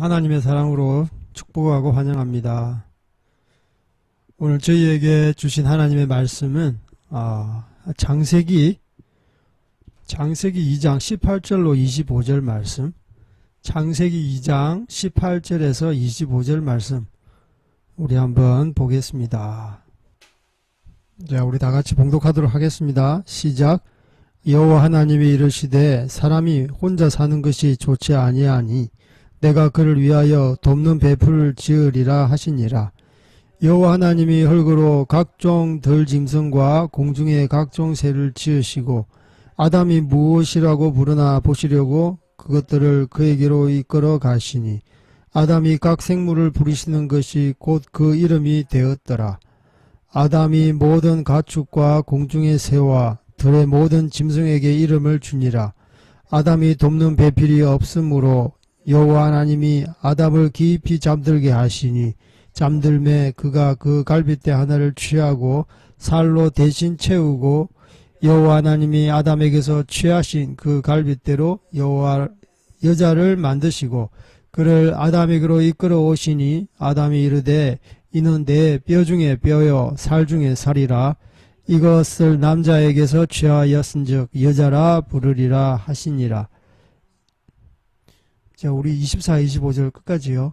하나님의 사랑으로 축복하고 환영합니다. 오늘 저희에게 주신 하나님의 말씀은 창세기 2장 18절로 25절 말씀, 창세기 2장 18절에서 25절 말씀 우리 한번 보겠습니다. 자, 우리 다 같이 봉독하도록 하겠습니다. 시작. 여호와 하나님이 이르시되 사람이 혼자 사는 것이 좋지 아니하니 내가 그를 위하여 돕는 배풀을 지으리라 하시니라. 여호와 하나님이 흙으로 각종 들짐승과 공중의 각종 새를 지으시고 아담이 무엇이라고 부르나 보시려고 그것들을 그에게로 이끌어 가시니 아담이 각 생물을 부르시는 것이 곧 그 이름이 되었더라. 아담이 모든 가축과 공중의 새와 들의 모든 짐승에게 이름을 주니라. 아담이 돕는 배필이 없으므로 여호와 하나님이 아담을 깊이 잠들게 하시니 잠들매 그가 그 갈빗대 하나를 취하고 살로 대신 채우고 여호와 하나님이 아담에게서 취하신 그 갈빗대로 여자를 만드시고 그를 아담에게로 이끌어 오시니 아담이 이르되 이는 내 뼈 중에 뼈요 살 중에 살이라. 이것을 남자에게서 취하였은즉 여자라 부르리라 하시니라. 자, 우리 24, 25절 끝까지요.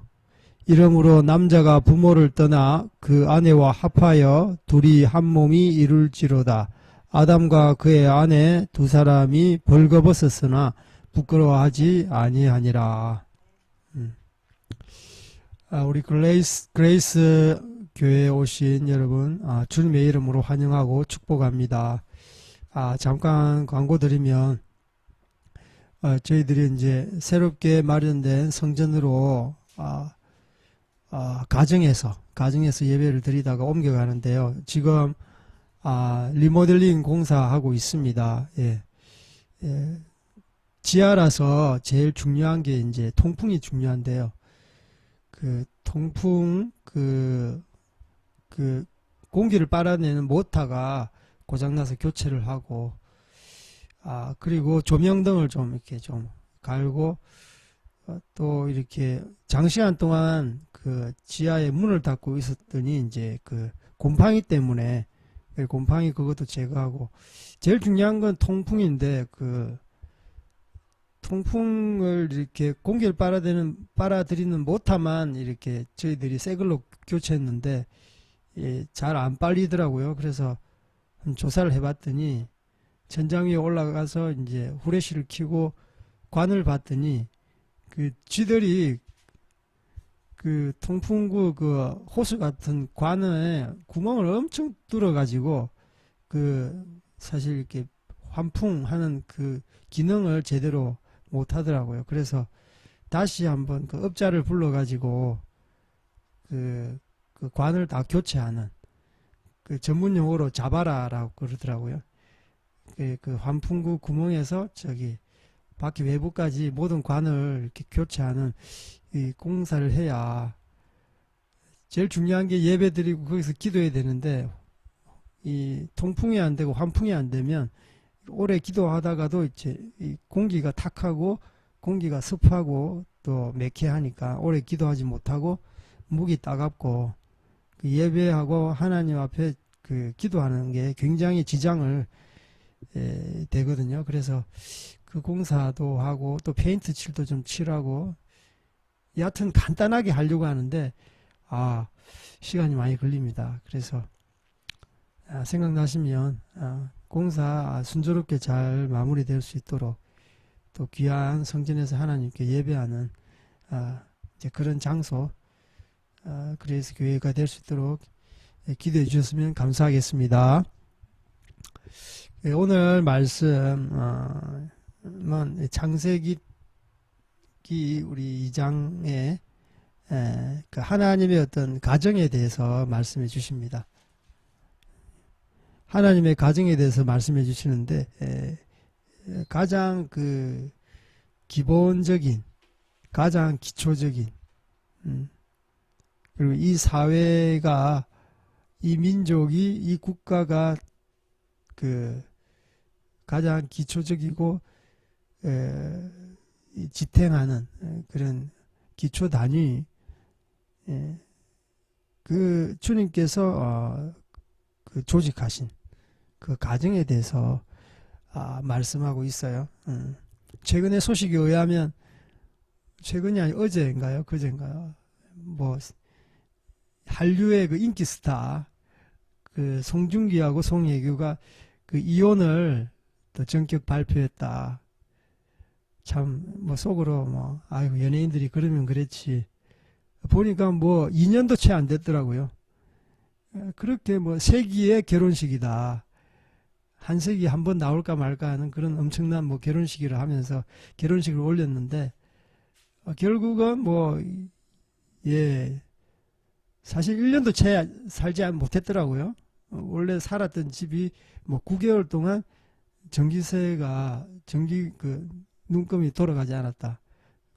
이러므로 남자가 부모를 떠나 그 아내와 합하여 둘이 한 몸이 이룰지로다. 아담과 그의 아내 두 사람이 벌거벗었으나 부끄러워하지 아니하니라. 우리 그레이스 교회에 오신 여러분, 주님의 이름으로 환영하고 축복합니다. 잠깐 광고 드리면, 저희들이 이제 새롭게 마련된 성전으로, 가정에서 예배를 드리다가 옮겨가는데요. 지금, 리모델링 공사하고 있습니다. 예. 지하라서 제일 중요한 게 이제 통풍이 중요한데요. 그 통풍, 공기를 빨아내는 모터가 고장나서 교체를 하고, 그리고 조명등을 좀 이렇게 좀 갈고, 또 이렇게 장시간 동안 그 지하에 문을 닫고 있었더니 이제 그 곰팡이 때문에 곰팡이 그것도 제거하고, 제일 중요한 건 통풍인데 그 통풍을 이렇게 공기를 빨아들이는 모터만 이렇게 저희들이 새 걸로 교체했는데 잘 안 빨리더라고요. 그래서 조사를 해봤더니 천장 위에 올라가서 이제 후레쉬를 켜고 관을 봤더니 그 쥐들이 그 통풍구 그 호스 같은 관에 구멍을 엄청 뚫어가지고 그 사실 이렇게 환풍하는 그 기능을 제대로 못 하더라고요. 그래서 다시 한번 그 업자를 불러가지고 그 관을 다 교체하는 그 전문 용어로 자바라라고 그러더라고요. 그 환풍구 구멍에서 저기 바퀴 외부까지 모든 관을 이렇게 교체하는 이 공사를 해야 제일 중요한 게 예배 드리고 거기서 기도해야 되는데 이 통풍이 안 되고 환풍이 안 되면 오래 기도하다가도 이제 이 공기가 탁하고 공기가 습하고 또 매캐하니까 오래 기도하지 못하고 목이 따갑고 그 예배하고 하나님 앞에 그 기도하는 게 굉장히 지장을 되거든요. 그래서 그 공사도 하고 또 페인트 칠도 좀 칠하고 여하튼 간단하게 하려고 하는데 시간이 많이 걸립니다. 그래서 생각나시면 공사 순조롭게 잘 마무리될 수 있도록 또 귀한 성전에서 하나님께 예배하는 이제 그런 장소 그레이스 교회가 될 수 있도록 기도해 주셨으면 감사하겠습니다. 오늘 말씀은 창세기 우리 2장에 그 하나님의 어떤 가정에 대해서 말씀해 주십니다. 하나님의 가정에 대해서 말씀해 주시는데 가장 그 기본적인 가장 기초적인 그리고 이 사회가 이 민족이 이 국가가 그 가장 기초적이고 지탱하는 그런 기초 단위, 그 주님께서 그 조직하신 그 가정에 대해서 말씀하고 있어요. 최근에 소식에 의하면, 최근이 아니 어제인가요? 그제인가요? 뭐 한류의 그 인기 스타 그 송중기하고 송혜교가 그 이혼을 또 전격 발표했다. 참 뭐 속으로 뭐 아이고 연예인들이 그러면 그랬지. 보니까 뭐 2년도 채 안 됐더라고요. 그렇게 뭐 세기의 결혼식이다. 한 세기 한 번 나올까 말까 하는 그런 엄청난 뭐 결혼식을 하면서 결혼식을 올렸는데, 결국은 뭐 예 사실 1년도 채 살지 못했더라고요. 원래 살았던 집이 뭐 9개월 동안 전기세가 전기 그 눈금이 돌아가지 않았다.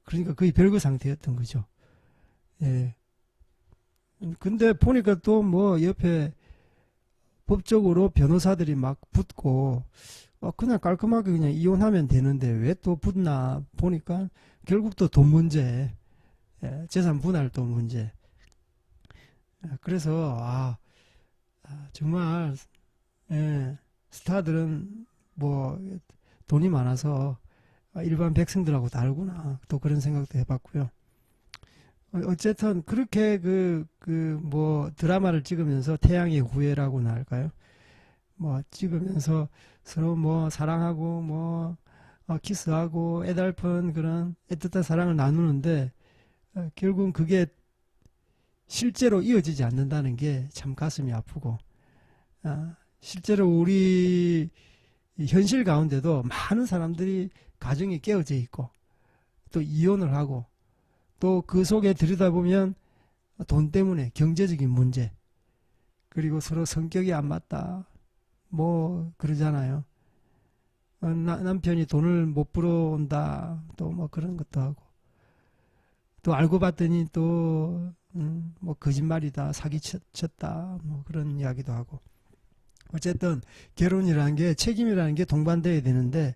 그러니까 거의 별거 상태였던 거죠. 예. 근데 보니까 또 뭐 옆에 법적으로 변호사들이 막 붙고, 그냥 깔끔하게 그냥 이혼하면 되는데 왜 또 붙나 보니까 결국 또 돈 문제, 재산 분할 또 문제. 그래서 정말 스타들은 뭐 돈이 많아서 일반 백성들하고 다르구나, 또 그런 생각도 해봤고요. 어쨌든 그렇게 뭐 드라마를 찍으면서 태양의 후예라고나 할까요? 뭐 찍으면서 서로 뭐 사랑하고 뭐 키스하고 애달픈 그런 애틋한 사랑을 나누는데, 결국은 그게 실제로 이어지지 않는다는 게 참 가슴이 아프고, 실제로 우리 현실 가운데도 많은 사람들이 가정이 깨어져 있고 또 이혼을 하고, 또 그 속에 들여다보면 돈 때문에 경제적인 문제, 그리고 서로 성격이 안 맞다 뭐 그러잖아요. 남편이 돈을 못 벌어온다 또 뭐 그런 것도 하고, 또 알고 봤더니 또 뭐 거짓말이다, 사기쳤다 뭐 그런 이야기도 하고. 어쨌든 결혼이라는 게 책임이라는 게 동반돼야 되는데,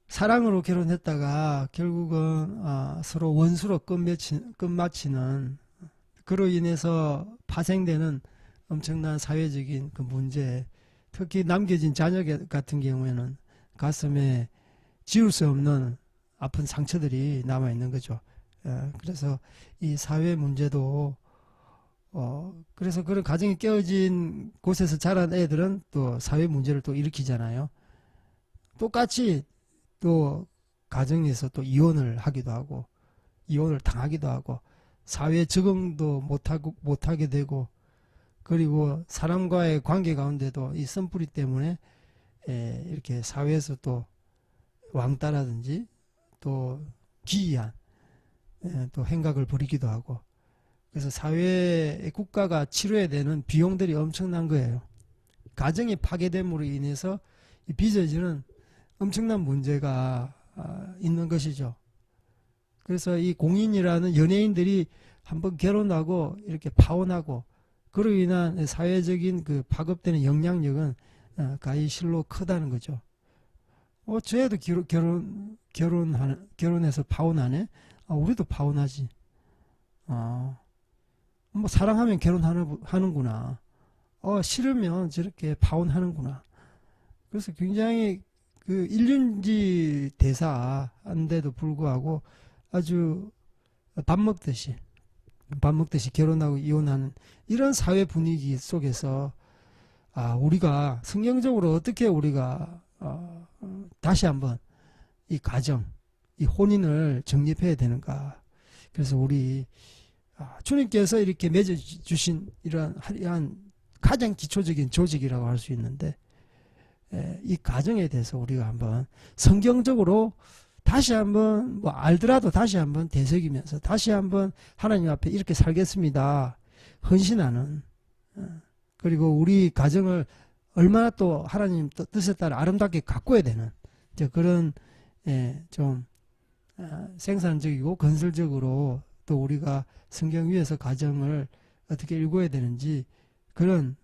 사랑으로 결혼했다가 결국은 서로 원수로 끝마치는, 그로 인해서 파생되는 엄청난 사회적인 그 문제, 특히 남겨진 자녀 같은 경우에는 가슴에 지울 수 없는 아픈 상처들이 남아있는 거죠. 그래서 이 사회 문제도, 그래서 그런 가정이 깨어진 곳에서 자란 애들은 또 사회 문제를 또 일으키잖아요. 똑같이 또 가정에서 또 이혼을 하기도 하고 이혼을 당하기도 하고 사회 적응도 못하게 되고, 그리고 사람과의 관계 가운데도 이 쓴뿌리 때문에 이렇게 사회에서 또 왕따라든지 또 기이한 또 행각을 부리기도 하고, 그래서 사회의 국가가 치러야 되는 비용들이 엄청난 거예요. 가정이 파괴됨으로 인해서 빚어지는 엄청난 문제가 있는 것이죠. 그래서 이 공인이라는 연예인들이 한번 결혼하고 이렇게 파혼하고, 그로 인한 사회적인 그 파급되는 영향력은 가히 실로 크다는 거죠. 쟤도 결혼해서 파혼하네? 우리도 파혼하지. 뭐 사랑하면 결혼하는구나. 싫으면 저렇게 파혼하는구나. 그래서 굉장히 그 일륜지 대사인데도 불구하고 아주 밥 먹듯이 결혼하고 이혼하는 이런 사회 분위기 속에서 우리가 성경적으로 어떻게 우리가 다시 한번 이 가정, 이 혼인을 정립해야 되는가. 그래서 우리 주님께서 이렇게 맺어주신 이러한 가장 기초적인 조직이라고 할 수 있는데, 이 가정에 대해서 우리가 한번 성경적으로 다시 한번 뭐 알더라도 다시 한번 되새기면서 다시 한번 하나님 앞에 이렇게 살겠습니다 헌신하는, 그리고 우리 가정을 얼마나 또 하나님 뜻에 따라 아름답게 가꿔야 되는 그런 좀 생산적이고 건설적으로 또 우리가 성경 위에서 가정을 어떻게 일궈야 되는지, 그런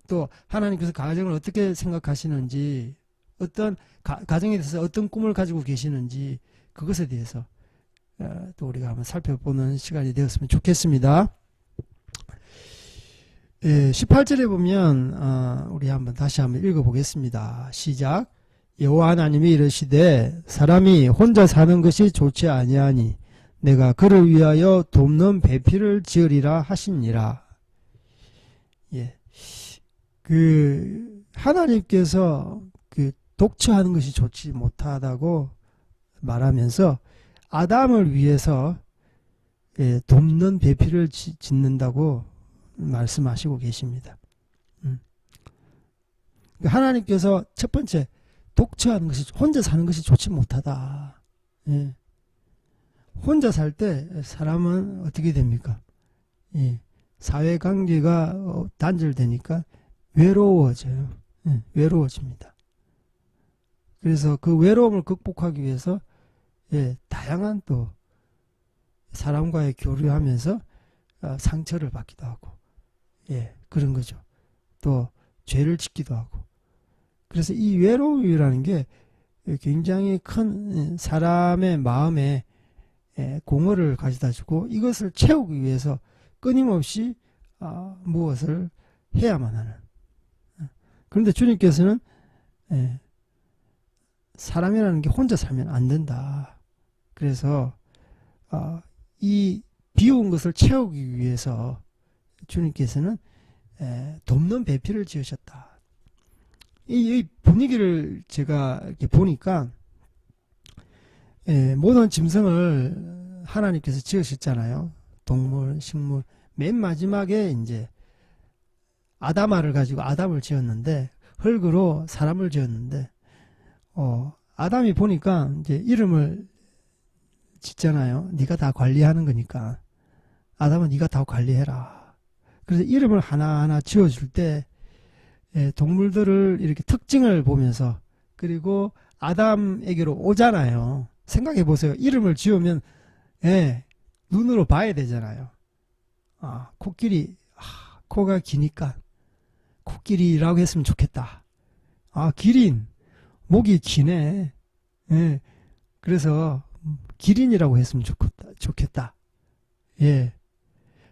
또 하나님께서 가정을 어떻게 생각하시는지, 어떤 가정에 대해서 어떤 꿈을 가지고 계시는지, 그것에 대해서 또 우리가 한번 살펴보는 시간이 되었으면 좋겠습니다. 18절에 보면 우리 한번 다시 한번 읽어보겠습니다. 시작. 여호와 하나님이 이르시되 사람이 혼자 사는 것이 좋지 아니하니 내가 그를 위하여 돕는 배필을 지으리라 하시니라. 예. 하나님께서 독처하는 것이 좋지 못하다고 말하면서 아담을 위해서 돕는 배필을 짓는다고 말씀하시고 계십니다. 하나님께서 첫 번째 독처하는 것이, 혼자 사는 것이 좋지 못하다. 예. 혼자 살 때 사람은 어떻게 됩니까? 예. 사회관계가 단절되니까 외로워져요. 예. 외로워집니다. 그래서 그 외로움을 극복하기 위해서 다양한 또 사람과의 교류하면서 상처를 받기도 하고, 그런 거죠. 또 죄를 짓기도 하고. 그래서 이 외로움이라는 게 굉장히 큰 사람의 마음에 공허를 가져다 주고, 이것을 채우기 위해서 끊임없이 무엇을 해야만 하는. 그런데 주님께서는 사람이라는 게 혼자 살면 안 된다. 그래서 이 비운 것을 채우기 위해서 주님께서는 돕는 배필을 지으셨다. 이 분위기를 제가 이렇게 보니까 모든 짐승을 하나님께서 지으셨잖아요. 동물, 식물. 맨 마지막에 이제 아담아를 가지고 아담을 지었는데, 흙으로 사람을 지었는데, 아담이 보니까 이제 이름을 짓잖아요. 네가 다 관리하는 거니까. 아담은 네가 다 관리해라. 그래서 이름을 하나하나 지어줄 때 동물들을 이렇게 특징을 보면서, 그리고 아담에게로 오잖아요. 생각해 보세요. 이름을 지으면 눈으로 봐야 되잖아요. 코끼리, 코가 기니까 코끼리라고 했으면 좋겠다. 기린, 목이 기네. 그래서 기린이라고 했으면 좋겠다.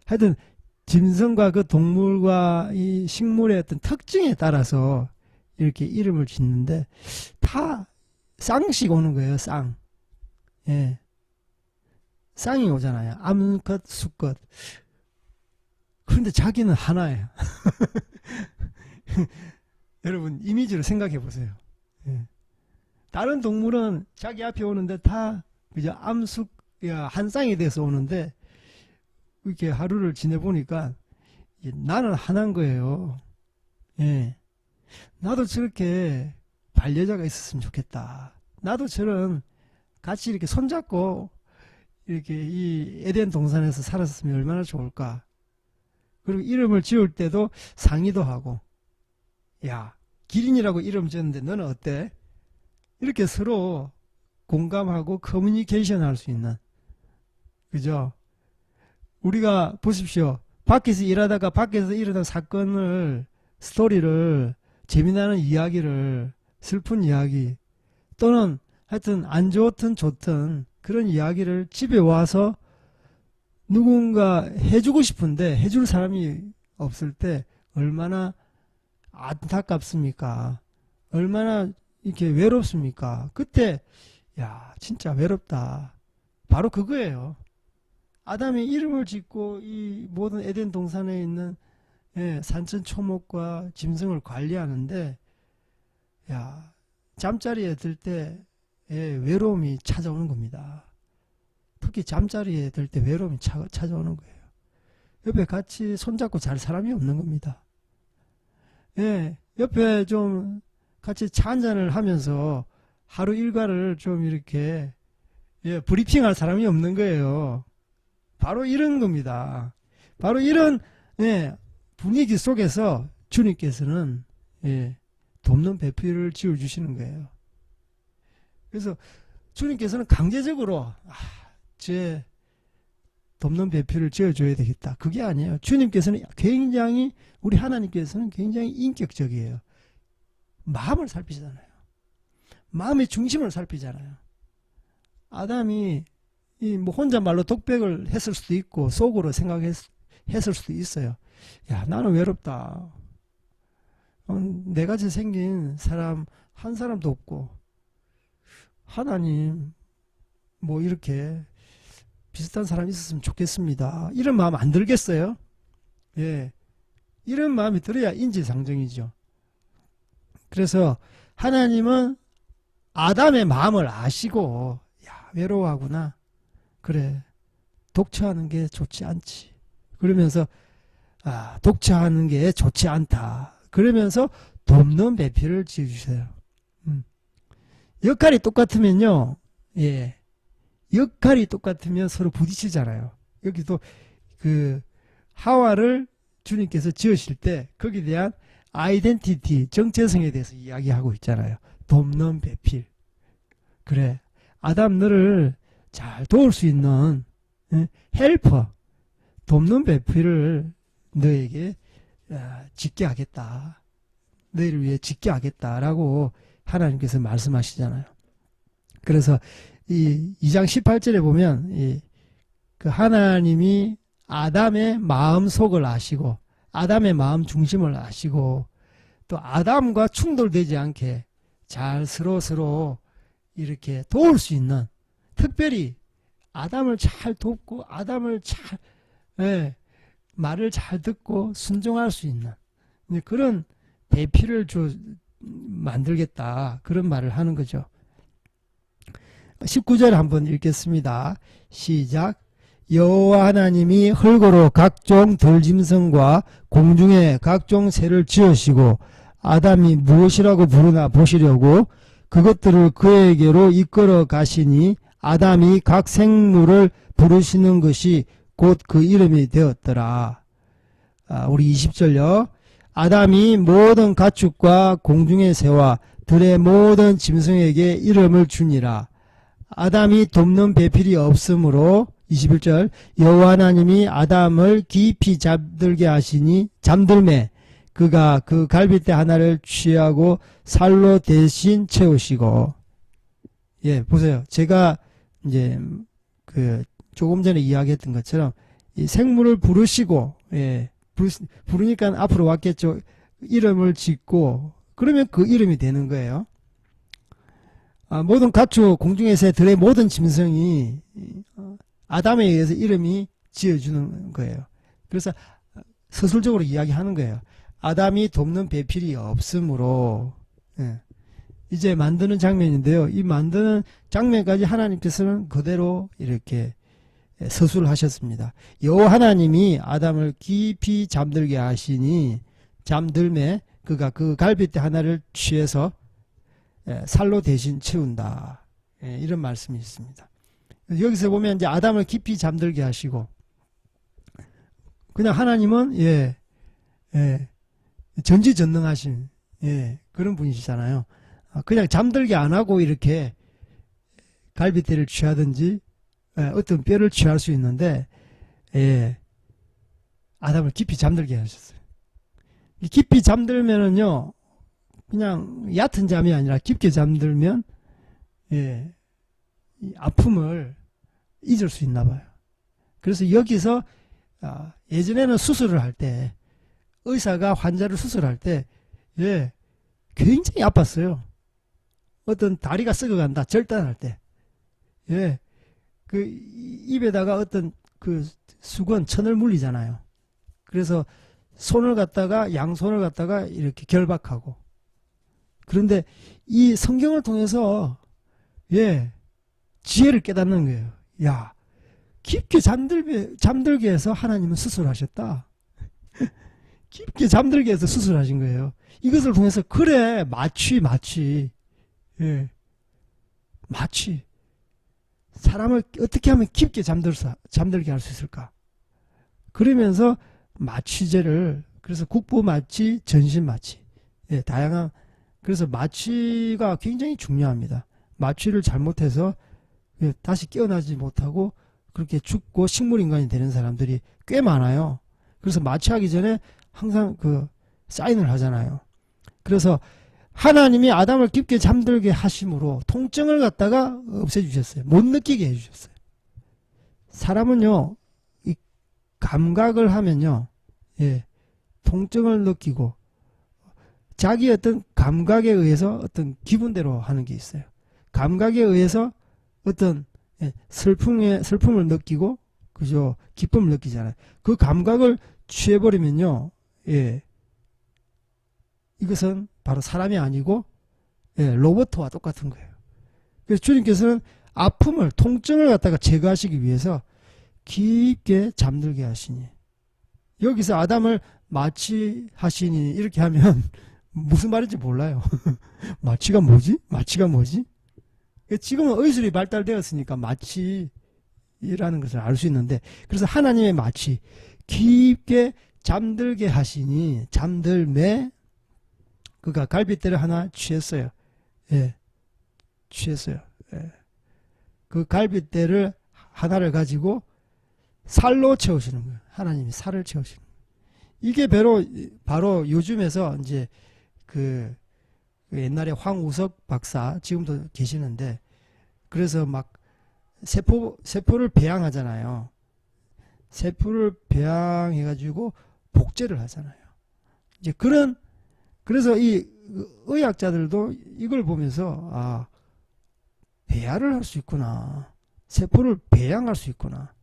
하여튼 짐승과 그 동물과 이 식물의 어떤 특징에 따라서 이렇게 이름을 짓는데, 다 쌍씩 오는 거예요. 쌍. 쌍이 오잖아요. 암컷, 수컷. 그런데 자기는 하나예요. 여러분 이미지로 생각해 보세요. 다른 동물은 자기 앞에 오는데 다 그저 암숙, 한 쌍이 돼서 오는데, 이렇게 하루를 지내보니까 나는 하나인 거예요. 나도 저렇게 반려자가 있었으면 좋겠다. 나도 저런 같이 이렇게 손잡고 이렇게 이 에덴 동산에서 살았으면 얼마나 좋을까. 그리고 이름을 지을 때도 상의도 하고, 야, 기린이라고 이름 지었는데 너는 어때? 이렇게 서로 공감하고 커뮤니케이션 할 수 있는, 그죠? 우리가 보십시오. 밖에서 일하다가 밖에서 일어난 사건을, 스토리를, 재미나는 이야기를, 슬픈 이야기, 또는 하여튼 안 좋든 좋든 그런 이야기를 집에 와서 누군가 해주고 싶은데 해줄 사람이 없을 때 얼마나 안타깝습니까? 얼마나 이렇게 외롭습니까? 그때 진짜 외롭다. 바로 그거예요. 아담이 이름을 짓고 이 모든 에덴 동산에 있는 산천초목과 짐승을 관리하는데, 잠자리에 들 때 외로움이 찾아오는 겁니다. 특히 잠자리에 들 때 외로움이 찾아오는 거예요. 옆에 같이 손잡고 잘 사람이 없는 겁니다. 옆에 좀 같이 차 한잔을 하면서 하루 일과를 좀 이렇게 브리핑할 사람이 없는 거예요. 바로 이런 겁니다. 바로 이런 분위기 속에서 주님께서는 돕는 배필을 지어주시는 거예요. 그래서 주님께서는 강제적으로 제 돕는 배필을 지어줘야 되겠다. 그게 아니에요. 주님께서는 굉장히, 우리 하나님께서는 굉장히 인격적이에요. 마음을 살피잖아요. 마음의 중심을 살피잖아요. 아담이 이 뭐 혼잣말로 독백을 했을 수도 있고 속으로 생각했을 수도 있어요. 야, 나는 외롭다. 내같이 생긴 사람 한 사람도 없고 하나님 뭐 이렇게 비슷한 사람 있었으면 좋겠습니다. 이런 마음 안 들겠어요? 예, 이런 마음이 들어야 인지상정이죠. 그래서 하나님은 아담의 마음을 아시고 야, 외로워하구나. 그래, 독처하는 게 좋지 않지. 그러면서 독처하는 게 좋지 않다. 그러면서 돕는 배필을 지어주세요. 역할이 똑같으면요, 예, 역할이 똑같으면 서로 부딪히잖아요. 여기도 그 하와를 주님께서 지으실 때 거기에 대한 아이덴티티, 정체성에 대해서 이야기하고 있잖아요. 돕는 배필. 그래, 아담 너를 잘 도울 수 있는 헬퍼, 돕는 배필을 너에게 짓게 하겠다. 너희를 위해 짓게 하겠다라고 하나님께서 말씀하시잖아요. 그래서 이 2장 18절에 보면 그 하나님이 아담의 마음 속을 아시고 아담의 마음 중심을 아시고 또 아담과 충돌되지 않게 잘 서로 이렇게 도울 수 있는, 특별히 아담을 잘 돕고 아담을 잘 말을 잘 듣고 순종할 수 있는 그런 배필을 만들겠다, 그런 말을 하는 거죠. 19절 한번 읽겠습니다. 시작. 여호와 하나님이 흙으로 각종 들짐승과 공중의 각종 새를 지으시고 아담이 무엇이라고 부르나 보시려고 그것들을 그에게로 이끌어 가시니 아담이 각 생물을 부르시는 것이 곧 그 이름이 되었더라. 우리 20절요. 아담이 모든 가축과 공중의 새와 들의 모든 짐승에게 이름을 주니라. 아담이 돕는 배필이 없으므로 21절 여호와 하나님이 아담을 깊이 잠들게 하시니 잠들매 그가 그 갈빗대 하나를 취하고 살로 대신 채우시고. 예, 보세요. 제가 이제 조금 전에 이야기했던 것처럼 이 생물을 부르시고, 예, 부르니까 앞으로 왔겠죠. 이름을 짓고 그러면 그 이름이 되는 거예요. 모든 가축, 공중의 새, 들의 모든 짐승이 아담에 의해서 이름이 지어주는 거예요. 그래서 서술적으로 이야기하는 거예요. 아담이 돕는 배필이 없으므로, 예, 이제 만드는 장면인데요. 이 만드는 장면까지 하나님께서는 그대로 이렇게 서술을 하셨습니다. 여호와 하나님이 아담을 깊이 잠들게 하시니 잠들매 그가 그 갈빗대 하나를 취해서 살로 대신 채운다. 이런 말씀이 있습니다. 여기서 보면 이제 아담을 깊이 잠들게 하시고, 그냥 하나님은 전지전능하신 그런 분이시잖아요. 그냥 잠들게 안 하고 이렇게 갈빗대를 취하든지 어떤 뼈를 취할 수 있는데 아담을 깊이 잠들게 하셨어요. 깊이 잠들면은요, 그냥 얕은 잠이 아니라 깊게 잠들면 이 아픔을 잊을 수 있나 봐요. 그래서 여기서 예전에는 수술을 할 때 의사가 환자를 수술할 때 굉장히 아팠어요. 어떤 다리가 썩어간다, 절단할 때, 그 입에다가 어떤 그 수건, 천을 물리잖아요. 그래서 손을 갖다가, 양손을 갖다가 이렇게 결박하고. 그런데 이 성경을 통해서 지혜를 깨닫는 거예요. 야, 깊게 잠들게 해서 하나님은 수술하셨다. 깊게 잠들게 해서 수술하신 거예요. 이것을 통해서, 그래, 마취. 사람을 어떻게 하면 깊게 잠들게 할 수 있을까? 그러면서 마취제를, 그래서 국부 마취, 전신 마취, 다양한, 그래서 마취가 굉장히 중요합니다. 마취를 잘못해서 다시 깨어나지 못하고 그렇게 죽고 식물인간이 되는 사람들이 꽤 많아요. 그래서 마취하기 전에 항상 그 사인을 하잖아요. 그래서 하나님이 아담을 깊게 잠들게 하심으로 통증을 갖다가 없애주셨어요. 못 느끼게 해주셨어요. 사람은요, 이 감각을 하면요, 예, 통증을 느끼고 자기 어떤 감각에 의해서 어떤 기분대로 하는 게 있어요. 감각에 의해서 어떤 슬픔을 느끼고, 그죠? 기쁨을 느끼잖아요. 그 감각을 취해버리면요, 예, 이것은 바로 사람이 아니고, 예, 로봇과 똑같은 거예요. 그래서 주님께서는 아픔을, 통증을 갖다가 제거하시기 위해서 깊게 잠들게 하시니, 여기서 아담을 마취하시니 이렇게 하면 무슨 말인지 몰라요. 마취가 뭐지? 마취가 뭐지? 지금은 의술이 발달되었으니까 마취라는 것을 알 수 있는데, 그래서 하나님의 마취, 깊게 잠들게 하시니, 잠들매 그가 갈빗대를 하나 취했어요. 예, 취했어요. 예. 그 갈빗대를 하나를 가지고 살로 채우시는 거예요. 하나님이 살을 채우시는 거예요. 이게 바로 요즘에서 이제 그 옛날에 황우석 박사, 지금도 계시는데, 그래서 막 세포를 배양하잖아요. 세포를 배양해가지고 복제를 하잖아요. 이제 그래서 이 의학자들도 이걸 보면서, 아, 배양을 할 수 있구나. 세포를 배양할 수 있구나.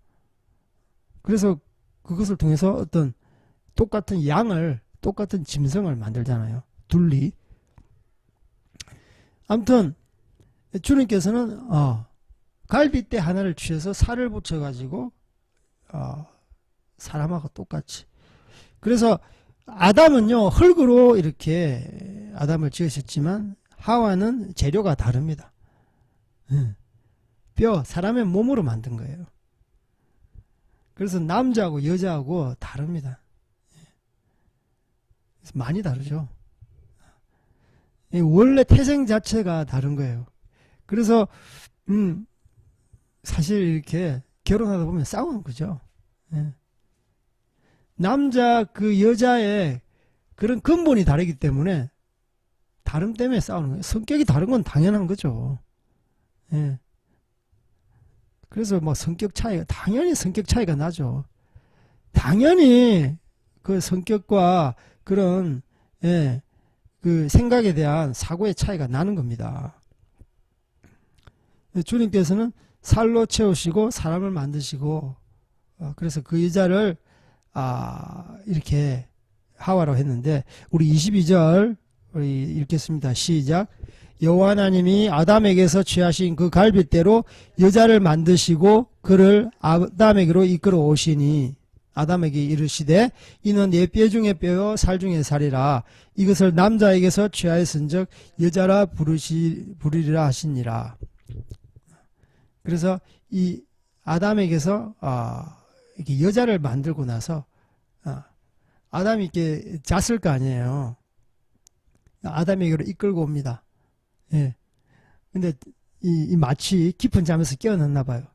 그래서 그것을 통해서 어떤 똑같은 똑같은 짐승을 만들잖아요. 둘리. 아무튼 주님께서는 갈빗대 하나를 취해서 살을 붙여가지고 사람하고 똑같이. 그래서 아담은요, 흙으로 이렇게 아담을 지으셨지만 하와는 재료가 다릅니다. 사람의 몸으로 만든 거예요. 그래서 남자하고 여자하고 다릅니다. 많이 다르죠. 원래 태생 자체가 다른 거예요. 그래서 사실 이렇게 결혼하다 보면 싸우는 거죠. 남자 그 여자의 그런 근본이 다르기 때문에, 다름 때문에 싸우는 거예요. 성격이 다른 건 당연한 거죠. 그래서 뭐 당연히 성격 차이가 나죠. 당연히 그 성격과 그런 그 생각에 대한 사고의 차이가 나는 겁니다. 주님께서는 살로 채우시고 사람을 만드시고, 그래서 그 여자를 이렇게 하와로 했는데, 우리 22절 우리 읽겠습니다. 시작. 여호와 하나님이 아담에게서 취하신 그 갈빗대로 여자를 만드시고 그를 아담에게로 이끌어 오시니, 아담에게 이르시되 이는 내 뼈 중에 뼈요 살 중에 살이라. 이것을 남자에게서 취하였은즉 여자라 부르리라 하시니라. 그래서 이 아담에게서 이렇게 여자를 만들고 나서 아담이 이렇게 잤을 거 아니에요. 아담에게로 이끌고 옵니다. 예. 근데 이 마치 깊은 잠에서 깨어났나 봐요.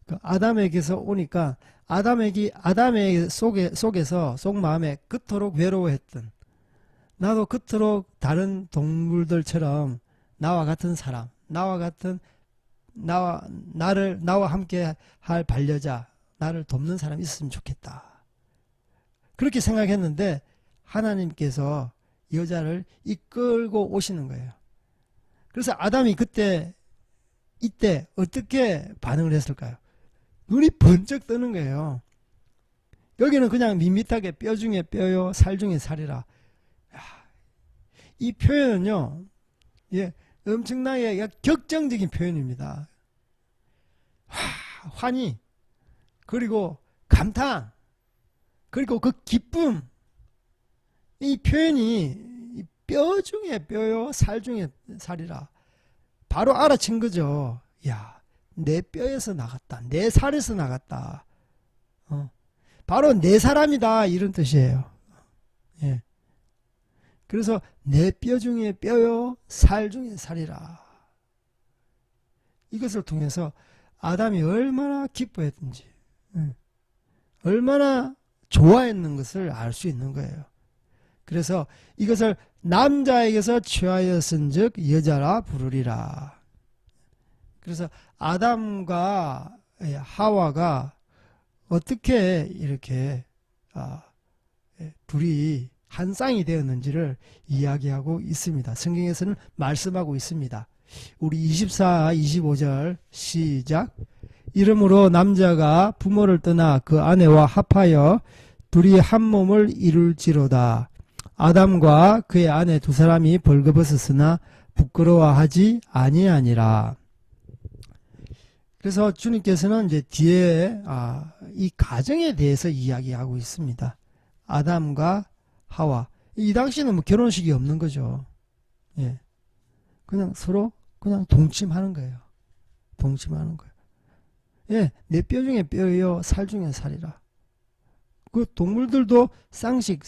그 아담에게서 오니까 아담의 속에서 속마음에 그토록 외로워했던, 나도 그토록 다른 동물들처럼 나와 같은 사람, 나와 함께 할 반려자, 나를 돕는 사람이 있었으면 좋겠다. 그렇게 생각했는데 하나님께서 여자를 이끌고 오시는 거예요. 그래서 아담이 이때 어떻게 반응을 했을까요? 눈이 번쩍 뜨는 거예요. 여기는 그냥 밋밋하게 뼈 중에 뼈요 살 중에 살이라. 이 표현은요, 엄청나게 격정적인 표현입니다. 환희, 그리고 감탄, 그리고 그 기쁨, 이 표현이 뼈 중에 뼈요 살 중에 살이라. 바로 알아챈 거죠. 내 뼈에서 나갔다, 내 살에서 나갔다, 바로 내 사람이다, 이런 뜻이에요. 그래서 내 뼈 중에 뼈요 살 중에 살이라. 이것을 통해서 아담이 얼마나 기뻐했든지, 얼마나 좋아했는 것을 알 수 있는 거예요. 그래서 이것을 남자에게서 취하였은즉 여자라 부르리라. 그래서 아담과 하와가 어떻게 이렇게 둘이 한 쌍이 되었는지를 이야기하고 있습니다. 성경에서는 말씀하고 있습니다. 우리 24, 25절 시작. 이러므로 남자가 부모를 떠나 그 아내와 합하여 둘이 한 몸을 이룰지로다. 아담과 그의 아내 두 사람이 벌거벗었으나 부끄러워하지 아니하니라. 그래서 주님께서는 이제 뒤에 이 가정에 대해서 이야기하고 있습니다. 아담과 하와. 이 당시에는 뭐 결혼식이 없는 거죠. 예. 그냥 서로 그냥 동침하는 거예요. 동침하는 거예요. 예. 내 뼈 중에 뼈요, 살 중에 살이라. 그 동물들도 쌍식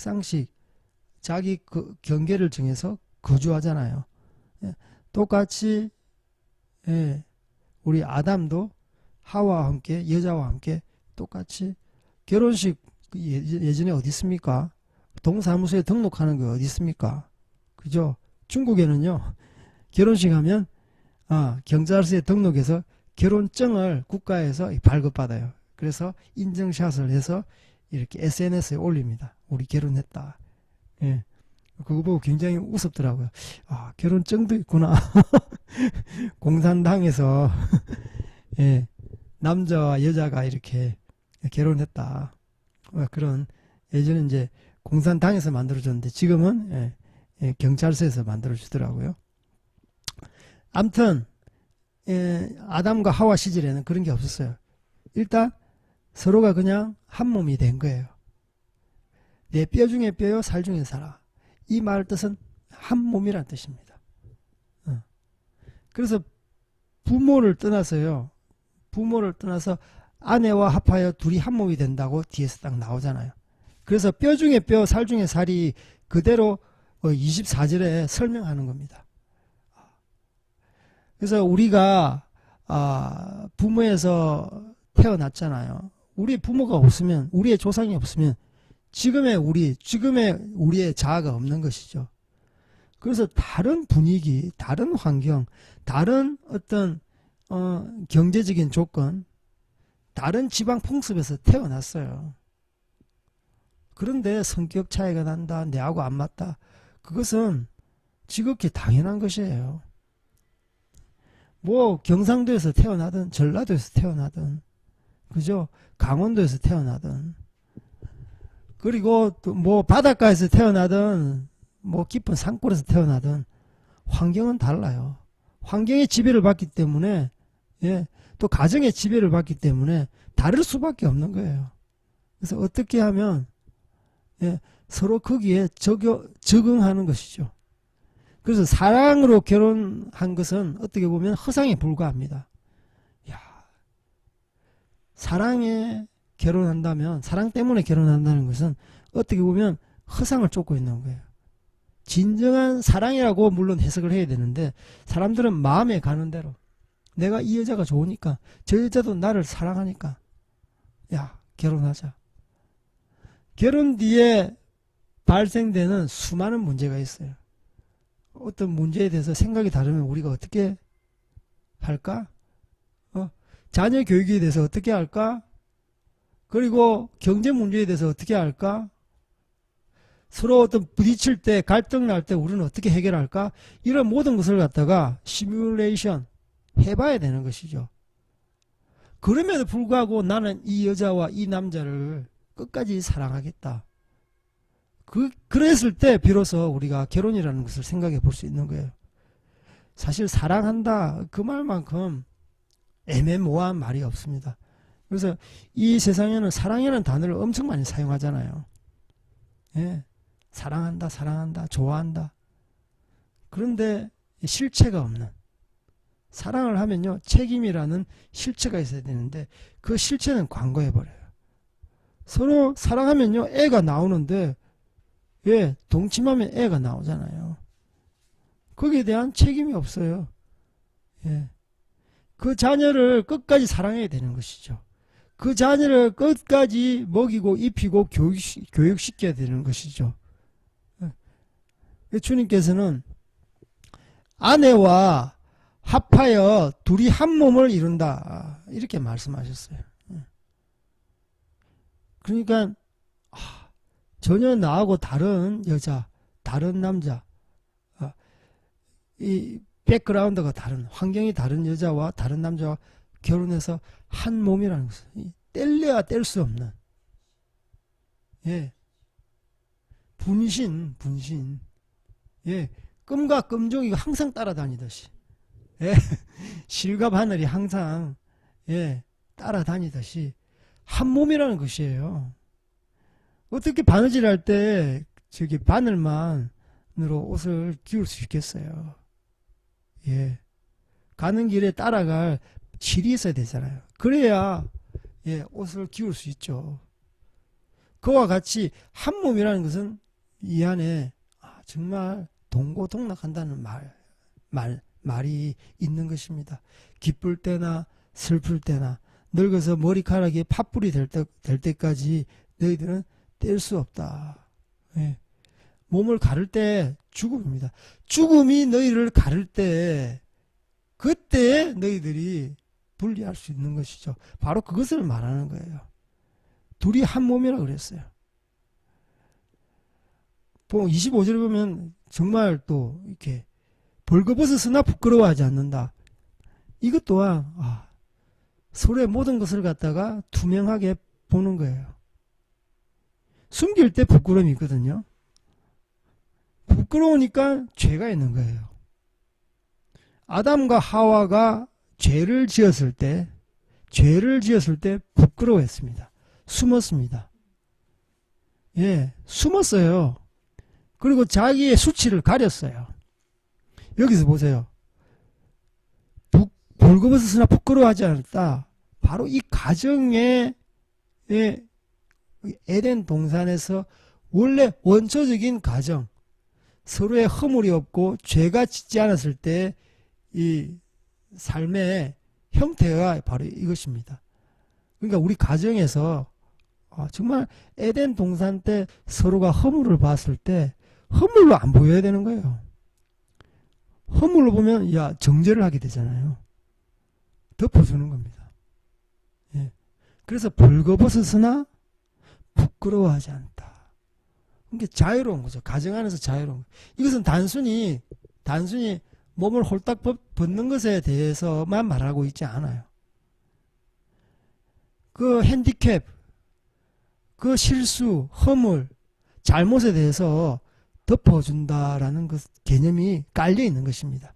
자기 그 경계를 정해서 거주하잖아요. 예. 똑같이 예. 우리 아담도 하와와 함께 여자와 함께 똑같이 결혼식 예전에 어디 있습니까? 동사무소에 등록하는 게 어디 있습니까? 그죠? 중국에는요 결혼식 하면 경찰서에 등록해서 결혼증을 국가에서 발급받아요. 그래서 인증샷을 해서 이렇게 SNS에 올립니다. 우리 결혼했다. 예. 그거 보고 굉장히 우습더라고요. 결혼증도 있구나. 공산당에서 예, 남자와 여자가 이렇게 결혼했다. 그런 예전에 이제 공산당에서 만들어졌는데 지금은 경찰서에서 만들어주더라고요. 아무튼 아담과 하와 시절에는 그런 게 없었어요. 일단 서로가 그냥 한 몸이 된 거예요. 내 뼈 중에 뼈요, 살 중에 살아. 이 말 뜻은 한 몸이란 뜻입니다. 그래서 부모를 떠나서요. 부모를 떠나서 아내와 합하여 둘이 한 몸이 된다고 뒤에서 딱 나오잖아요. 그래서 뼈 중에 뼈, 살 중에 살이 그대로 24절에 설명하는 겁니다. 그래서 우리가 부모에서 태어났잖아요. 우리의 부모가 없으면, 우리의 조상이 없으면 지금의 우리의 자아가 없는 것이죠. 그래서 다른 분위기, 다른 환경, 다른 어떤 경제적인 조건, 다른 지방 풍습에서 태어났어요. 그런데 성격 차이가 난다, 내하고 안 맞다. 그것은 지극히 당연한 것이에요. 뭐 경상도에서 태어나든 전라도에서 태어나든 그죠? 강원도에서 태어나든 그리고 또 뭐 바닷가에서 태어나든 뭐 깊은 산골에서 태어나든 환경은 달라요. 환경의 지배를 받기 때문에 또 가정의 지배를 받기 때문에 다를 수밖에 없는 거예요. 그래서 어떻게 하면 서로 거기에 적응하는 것이죠. 그래서 사랑으로 결혼한 것은 어떻게 보면 허상에 불과합니다. 사랑에 결혼한다면, 사랑 때문에 결혼한다는 것은 어떻게 보면 허상을 쫓고 있는 거예요. 진정한 사랑이라고 물론 해석을 해야 되는데 사람들은 마음에 가는 대로 내가 이 여자가 좋으니까 저 여자도 나를 사랑하니까 결혼하자. 결혼 뒤에 발생되는 수많은 문제가 있어요. 어떤 문제에 대해서 생각이 다르면 우리가 어떻게 할까? 자녀 교육에 대해서 어떻게 할까? 그리고 경제 문제에 대해서 어떻게 할까? 서로 어떤 부딪힐 때, 갈등 날 때 우리는 어떻게 해결할까? 이런 모든 것을 갖다가 시뮬레이션 해봐야 되는 것이죠. 그럼에도 불구하고 나는 이 여자와 이 남자를 끝까지 사랑하겠다. 그랬을 때 비로소 우리가 결혼이라는 것을 생각해 볼 수 있는 거예요. 사실 사랑한다 그 말만큼 애매모호한 말이 없습니다. 그래서 이 세상에는 사랑이라는 단어를 엄청 많이 사용하잖아요. 사랑한다, 좋아한다. 그런데 실체가 없는, 사랑을 하면요 책임이라는 실체가 있어야 되는데 그 실체는 관거해버려요. 서로 사랑하면요 애가 나오는데 동침하면 애가 나오잖아요. 거기에 대한 책임이 없어요. 그 자녀를 끝까지 사랑해야 되는 것이죠. 그 자녀를 끝까지 먹이고 입히고 교육시켜야 되는 것이죠. 주님께서는 아내와 합하여 둘이 한 몸을 이룬다. 이렇게 말씀하셨어요. 그러니까 전혀 나하고 다른 여자, 다른 남자, 이 백그라운드가 다른, 환경이 다른 여자와 다른 남자와 결혼해서 한 몸이라는 것은 뗄래야 뗄 수 없는, 예, 분신, 예, 끔과 끔종이가 항상 따라다니듯이, 예, 실과 바늘이 항상, 예, 따라다니듯이 한 몸이라는 것이에요. 어떻게 바느질 할 때 저기 바늘만으로 옷을 기울 수 있겠어요? 예, 가는 길에 따라갈 실이 있어야 되잖아요. 그래야 예, 옷을 기울 수 있죠. 그와 같이 한 몸이라는 것은 이 안에 정말 동고동락한다는 말이 있는 것입니다. 기쁠 때나 슬플 때나 늙어서 머리카락이 팥불이 될 때까지 너희들은 뗄 수 없다. 예. 몸을 가를 때 죽음입니다. 죽음이 너희를 가를 때 그때 너희들이 분리할 수 있는 것이죠. 바로 그것을 말하는 거예요. 둘이 한 몸이라고 그랬어요. 25절에 보면 정말 또 이렇게 벌거벗었으나 부끄러워하지 않는다. 이것 또한 서로의 모든 것을 갖다가 투명하게 보는 거예요. 숨길 때 부끄러움이 있거든요. 부끄러우니까 죄가 있는 거예요. 아담과 하와가 죄를 지었을 때 부끄러워했습니다. 숨었습니다. 예, 숨었어요. 그리고 자기의 수치를 가렸어요. 여기서 보세요. 벌거벗었으나 부끄러워하지 않았다. 바로 이 가정의 에덴 동산에서 원래 원초적인 가정, 서로의 허물이 없고 죄가 짓지 않았을 때 이 삶의 형태가 바로 이것입니다. 그러니까 우리 가정에서 정말 에덴 동산 때 서로가 허물을 봤을 때 허물로 안 보여야 되는 거예요. 허물로 보면 정죄를 하게 되잖아요. 덮어주는 겁니다. 예. 그래서 벌거벗었으나 부끄러워하지 않다. 그게 자유로운 거죠. 가정 안에서 자유로운 거. 이것은 단순히 몸을 홀딱 벗는 것에 대해서만 말하고 있지 않아요. 그 핸디캡, 그 실수, 허물, 잘못에 대해서 덮어준다라는 그 개념이 깔려 있는 것입니다.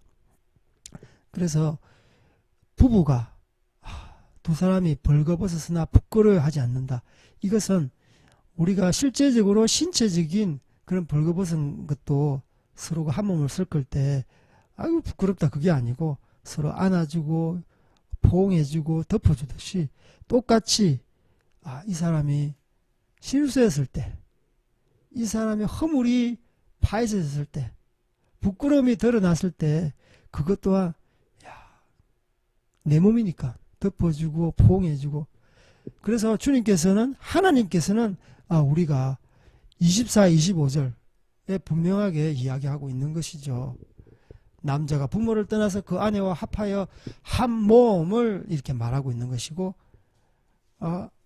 그래서 부부가 두 사람이 벌거벗었으나 부끄러워하지 않는다. 이것은 우리가 실제적으로 신체적인 그런 벌거벗은 것도 서로가 한 몸을 섞을 때 아이고 부끄럽다 그게 아니고 서로 안아주고 포옹해주고 덮어주듯이 똑같이 이 사람이 실수했을 때, 이 사람의 허물이 파헤쳐졌을 때, 부끄러움이 드러났을 때 그것 또한 내 몸이니까 덮어주고 포옹해주고. 그래서 하나님께서는 우리가 24, 25절에 분명하게 이야기하고 있는 것이죠. 남자가 부모를 떠나서 그 아내와 합하여 한 몸을 이렇게 말하고 있는 것이고,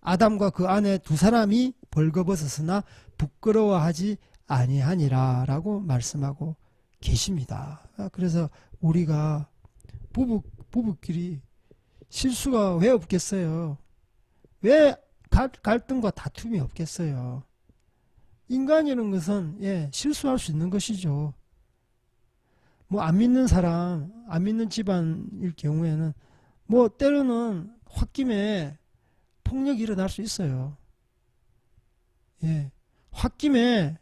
아담과 그 아내 두 사람이 벌거벗었으나 부끄러워하지 아니하니라 라고 말씀하고 계십니다. 그래서 우리가 부부끼리 실수가 왜 없겠어요? 왜 갈등과 다툼이 없겠어요? 인간이라는 것은 실수할 수 있는 것이죠. 안 믿는 사람, 안 믿는 집안일 경우에는 때로는 홧김에 폭력이 일어날 수 있어요. 예, 홧김에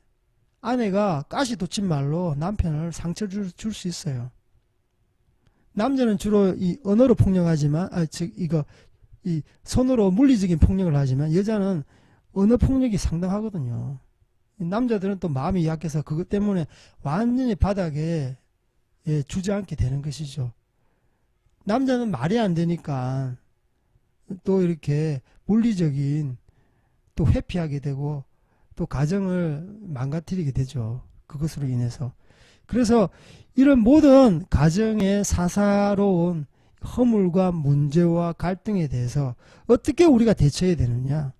아내가 가시 돋친 말로 남편을 상처 줄 수 있어요. 남자는 주로 이 언어로 폭력하지만, 이 손으로 물리적인 폭력을 하지만 여자는 언어 폭력이 상당하거든요. 남자들은 또 마음이 약해서 그것 때문에 완전히 바닥에 주저앉게 되는 것이죠. 남자는 말이 안 되니까 또 이렇게 물리적인 또 회피하게 되고 또 가정을 망가뜨리게 되죠. 그것으로 인해서. 그래서 이런 모든 가정의 사사로운 허물과 문제와 갈등에 대해서 어떻게 우리가 대처해야 되느냐.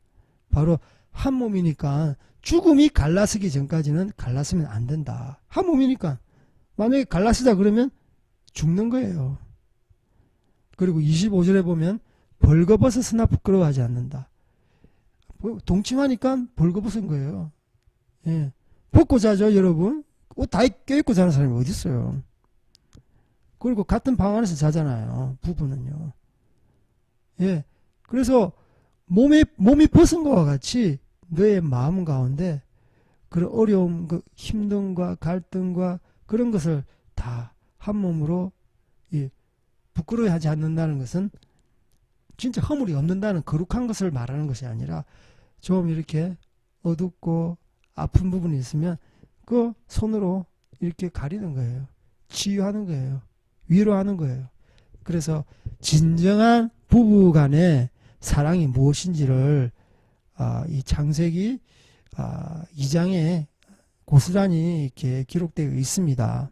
바로 한 몸이니까 죽음이 갈라서기 전까지는 갈라서면 안 된다. 한 몸이니까 만약에 갈라서자 그러면 죽는 거예요. 그리고 25절에 보면 벌거벗었으나 부끄러워하지 않는다. 동침하니까 벌거벗은 거예요. 예. 벗고 자죠, 여러분. 옷 다 껴입고 자는 사람이 어디 있어요. 그리고 같은 방 안에서 자잖아요, 부부는요. 예. 그래서 몸이 벗은 것과 같이 너의 마음 가운데 그런 어려움, 그 힘듦과 갈등과 그런 것을 다 한 몸으로 부끄러워하지 않는다는 것은 진짜 허물이 없는다는 거룩한 것을 말하는 것이 아니라 좀 이렇게 어둡고 아픈 부분이 있으면 그 손으로 이렇게 가리는 거예요. 치유하는 거예요. 위로하는 거예요. 그래서 진정한 부부 간의 사랑이 무엇인지를 이 창세기 2장에 고스란히 이렇게 기록되어 있습니다.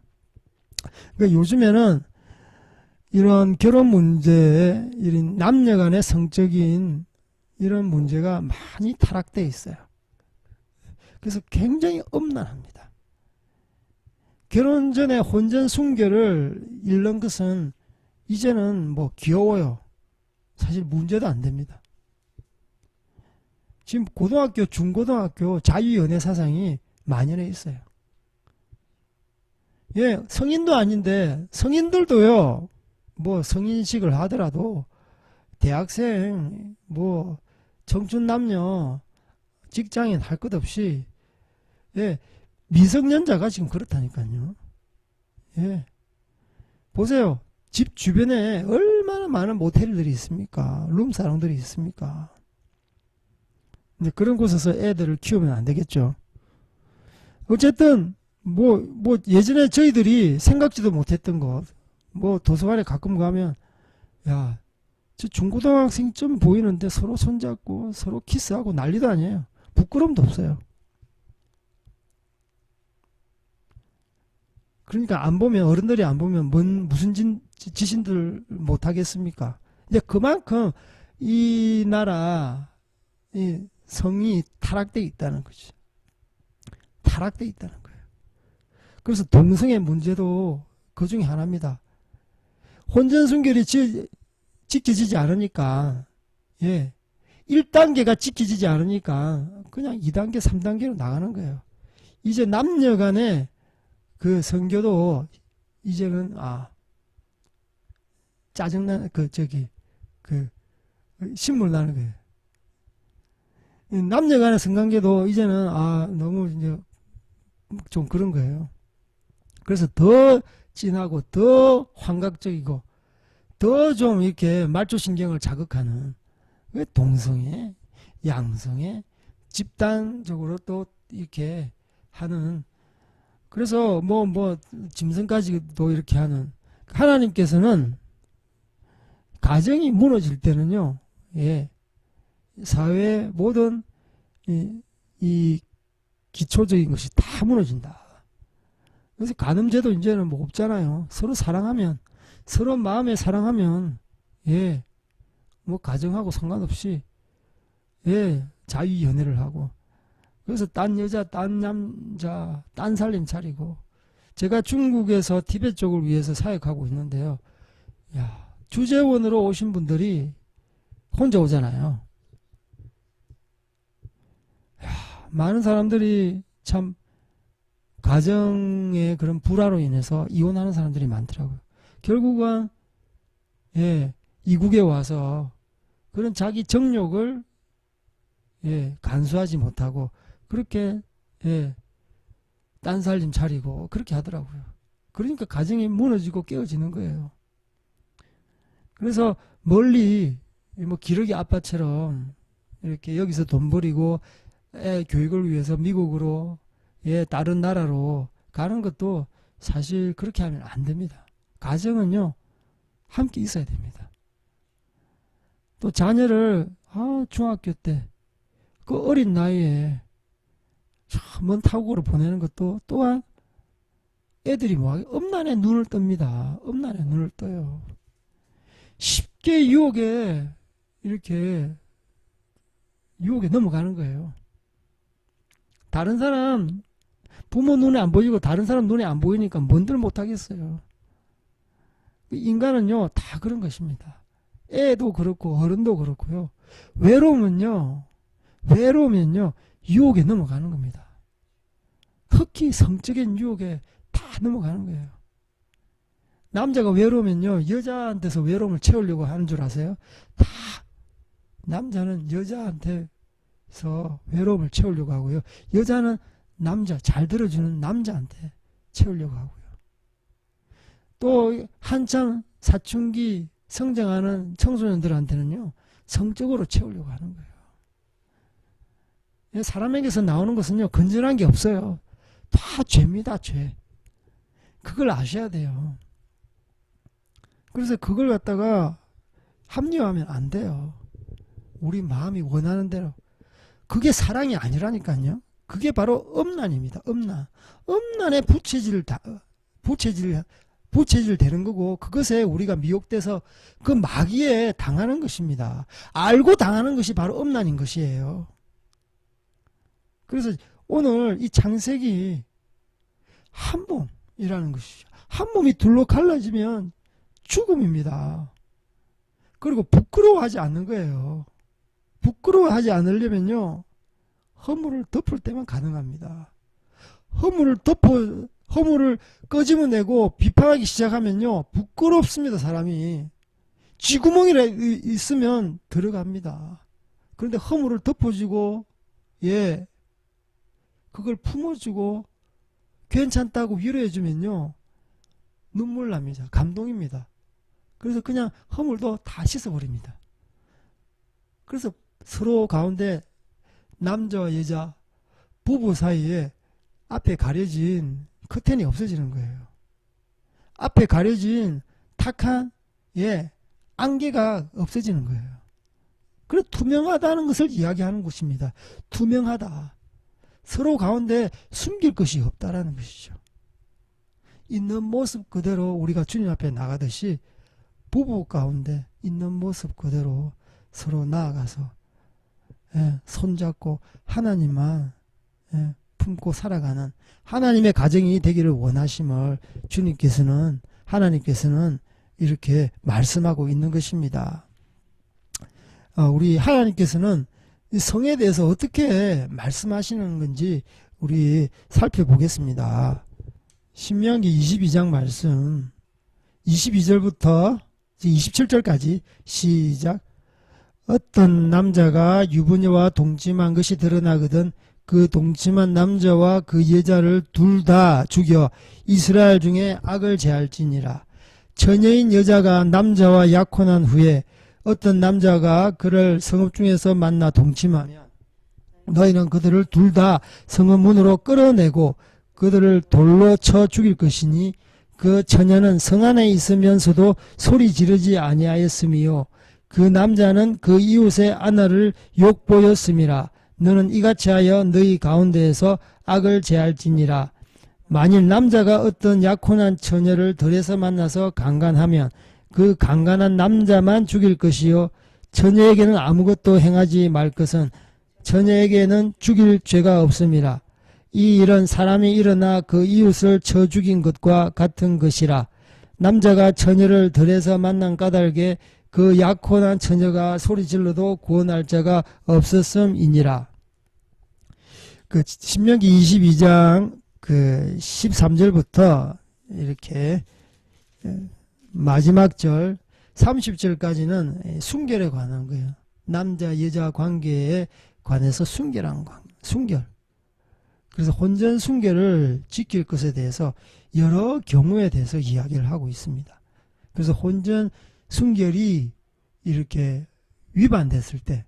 그러니까 요즘에는 이런 결혼 문제에 이런 남녀 간의 성적인 이런 문제가 많이 타락되어 있어요. 그래서 굉장히 엄난합니다. 결혼 전에 혼전 순결을 잃는 것은 이제는 뭐 귀여워요. 사실 문제도 안 됩니다. 지금 고등학교, 중고등학교 자유연애 사상이 만연해 있어요. 예, 성인도 아닌데 성인들도요. 뭐 성인식을 하더라도 대학생, 뭐 청춘 남녀, 직장인 할 것 없이 예, 미성년자가 지금 그렇다니까요. 예, 보세요. 집 주변에 얼마나 많은 모텔들이 있습니까? 룸사롱들이 있습니까? 근데 그런 곳에서 애들을 키우면 안 되겠죠. 어쨌든 뭐 예전에 저희들이 생각지도 못했던 것, 뭐 도서관에 가끔 가면 야, 저 중고등학생 좀 보이는데 서로 손잡고 서로 키스하고 난리도 아니에요. 부끄럼도 없어요. 그러니까 안 보면, 어른들이 안 보면 무슨 지신들 못 하겠습니까? 이제 그만큼 이 나라 이 성이 타락되어 있다는 거죠. 타락되어 있다는 거예요. 그래서 동성애 문제도 그 중에 하나입니다. 혼전순결이 지켜지지 않으니까, 예, 1단계가 지켜지지 않으니까 그냥 2단계, 3단계로 나가는 거예요. 이제 남녀 간의 그 성교도 이제는 짜증나는 신물 나는 거예요. 남녀 간의 성관계도 이제는 너무 이제 좀 그런 거예요. 그래서 더 진하고 더 환각적이고 더 좀 이렇게 말초신경을 자극하는 동성애, 양성애, 집단적으로 또 이렇게 하는, 그래서 짐승까지도 이렇게 하는, 하나님께서는 가정이 무너질 때는요, 예, 사회의 모든 이 기초적인 것이 다 무너진다. 그래서 간음죄도 이제는 뭐 없잖아요. 서로 사랑하면, 서로 마음에 사랑하면, 예, 뭐 가정하고 상관없이, 예, 자유연애를 하고, 그래서 딴 여자, 딴 남자, 딴 살림 차리고, 제가 중국에서 티베트 쪽을 위해서 사역하고 있는데요. 야, 주재원으로 오신 분들이 혼자 오잖아요. 야, 많은 사람들이 참 가정의 그런 불화로 인해서 이혼하는 사람들이 많더라고요. 결국은 예, 이국에 와서 그런 자기 정욕을 간수하지 못하고 그렇게 딴 살림 차리고 그렇게 하더라고요. 그러니까 가정이 무너지고 깨어지는 거예요. 그래서 멀리 뭐 기러기 아빠처럼 이렇게 여기서 돈 버리고 애 교육을 위해서 미국으로 다른 나라로 가는 것도 사실 그렇게 하면 안 됩니다. 가정은요 함께 있어야 됩니다. 또 자녀를 중학교 때 그 어린 나이에 먼 타국으로 보내는 것도 또한 애들이 엄난에 눈을 뜹니다. 엄난에 눈을 떠요. 쉽게 이렇게 유혹에 넘어가는 거예요. 다른 사람, 부모 눈에 안 보이고 다른 사람 눈에 안 보이니까 뭔들 못하겠어요. 인간은요, 다 그런 것입니다. 애도 그렇고 어른도 그렇고요. 외로우면요, 유혹에 넘어가는 겁니다. 특히 성적인 유혹에 다 넘어가는 거예요. 남자가 외로우면요, 여자한테서 외로움을 채우려고 하는 줄 아세요? 다 남자는 여자한테서 외로움을 채우려고 하고요. 여자는 남자, 잘 들어주는 남자한테 채우려고 하고요. 또 한창 사춘기 성장하는 청소년들한테는요, 성적으로 채우려고 하는 거예요. 사람에게서 나오는 것은요, 건전한 게 없어요. 다 죄입니다, 죄. 그걸 아셔야 돼요. 그래서 그걸 갖다가 합리화하면 안 돼요. 우리 마음이 원하는 대로. 그게 사랑이 아니라니까요. 그게 바로 음란입니다. 음란에 부채질 되는 거고, 그것에 우리가 미혹돼서 그 마귀에 당하는 것입니다. 알고 당하는 것이 바로 음란인 것이에요. 그래서 오늘 이 창세기 한 몸이라는 것이죠. 한 몸이 둘로 갈라지면 죽음입니다. 그리고 부끄러워하지 않는 거예요. 부끄러워하지 않으려면요, 허물을 덮을 때만 가능합니다. 허물을 끄집어내고 비판하기 시작하면요, 부끄럽습니다. 사람이 쥐구멍이라 있으면 들어갑니다. 그런데 허물을 덮어주고, 그걸 품어주고 괜찮다고 위로해주면요, 눈물 납니다. 감동입니다. 그래서 그냥 허물도 다 씻어버립니다. 그래서 서로 가운데 남자와 여자, 부부 사이에 앞에 가려진 커튼이 없어지는 거예요. 앞에 가려진 탁한 안개가 없어지는 거예요. 그래서 투명하다는 것을 이야기하는 것입니다. 투명하다. 서로 가운데 숨길 것이 없다라는 것이죠. 있는 모습 그대로 우리가 주님 앞에 나가듯이 부부 가운데 있는 모습 그대로 서로 나아가서 손잡고 하나님만 품고 살아가는 하나님의 가정이 되기를 원하심을 하나님께서는 이렇게 말씀하고 있는 것입니다. 우리 하나님께서는 이 성에 대해서 어떻게 말씀하시는 건지 우리 살펴보겠습니다. 신명기 22장 말씀 22절부터 27절까지 시작. 어떤 남자가 유부녀와 동침한 것이 드러나거든 그 동침한 남자와 그 여자를 둘 다 죽여 이스라엘 중에 악을 제할지니라. 처녀인 여자가 남자와 약혼한 후에 어떤 남자가 그를 성읍 중에서 만나 동침하면 너희는 그들을 둘 다 성읍 문으로 끌어내고 그들을 돌로 쳐 죽일 것이니 그 처녀는 성 안에 있으면서도 소리 지르지 아니하였으며 그 남자는 그 이웃의 아내를 욕보였음이라. 너는 이같이 하여 너희 가운데에서 악을 제할지니라. 만일 남자가 어떤 약혼한 처녀를 들에서 만나서 강간하면 그 강간한 남자만 죽일 것이요 처녀에게는 아무것도 행하지 말 것은 처녀에게는 죽일 죄가 없음이라. 이 일은 사람이 일어나 그 이웃을 쳐 죽인 것과 같은 것이라. 남자가 처녀를 들에서 만난 까닭에 그 약혼한 처녀가 소리질러도 구원할 자가 없었음이니라. 그 신명기 22장 그 13절부터 이렇게 마지막 절 30절까지는 순결에 관한 거예요. 남자 여자 관계에 관해서 순결. 그래서 혼전 순결을 지킬 것에 대해서 여러 경우에 대해서 이야기를 하고 있습니다. 그래서 혼전 순결이 이렇게 위반됐을 때,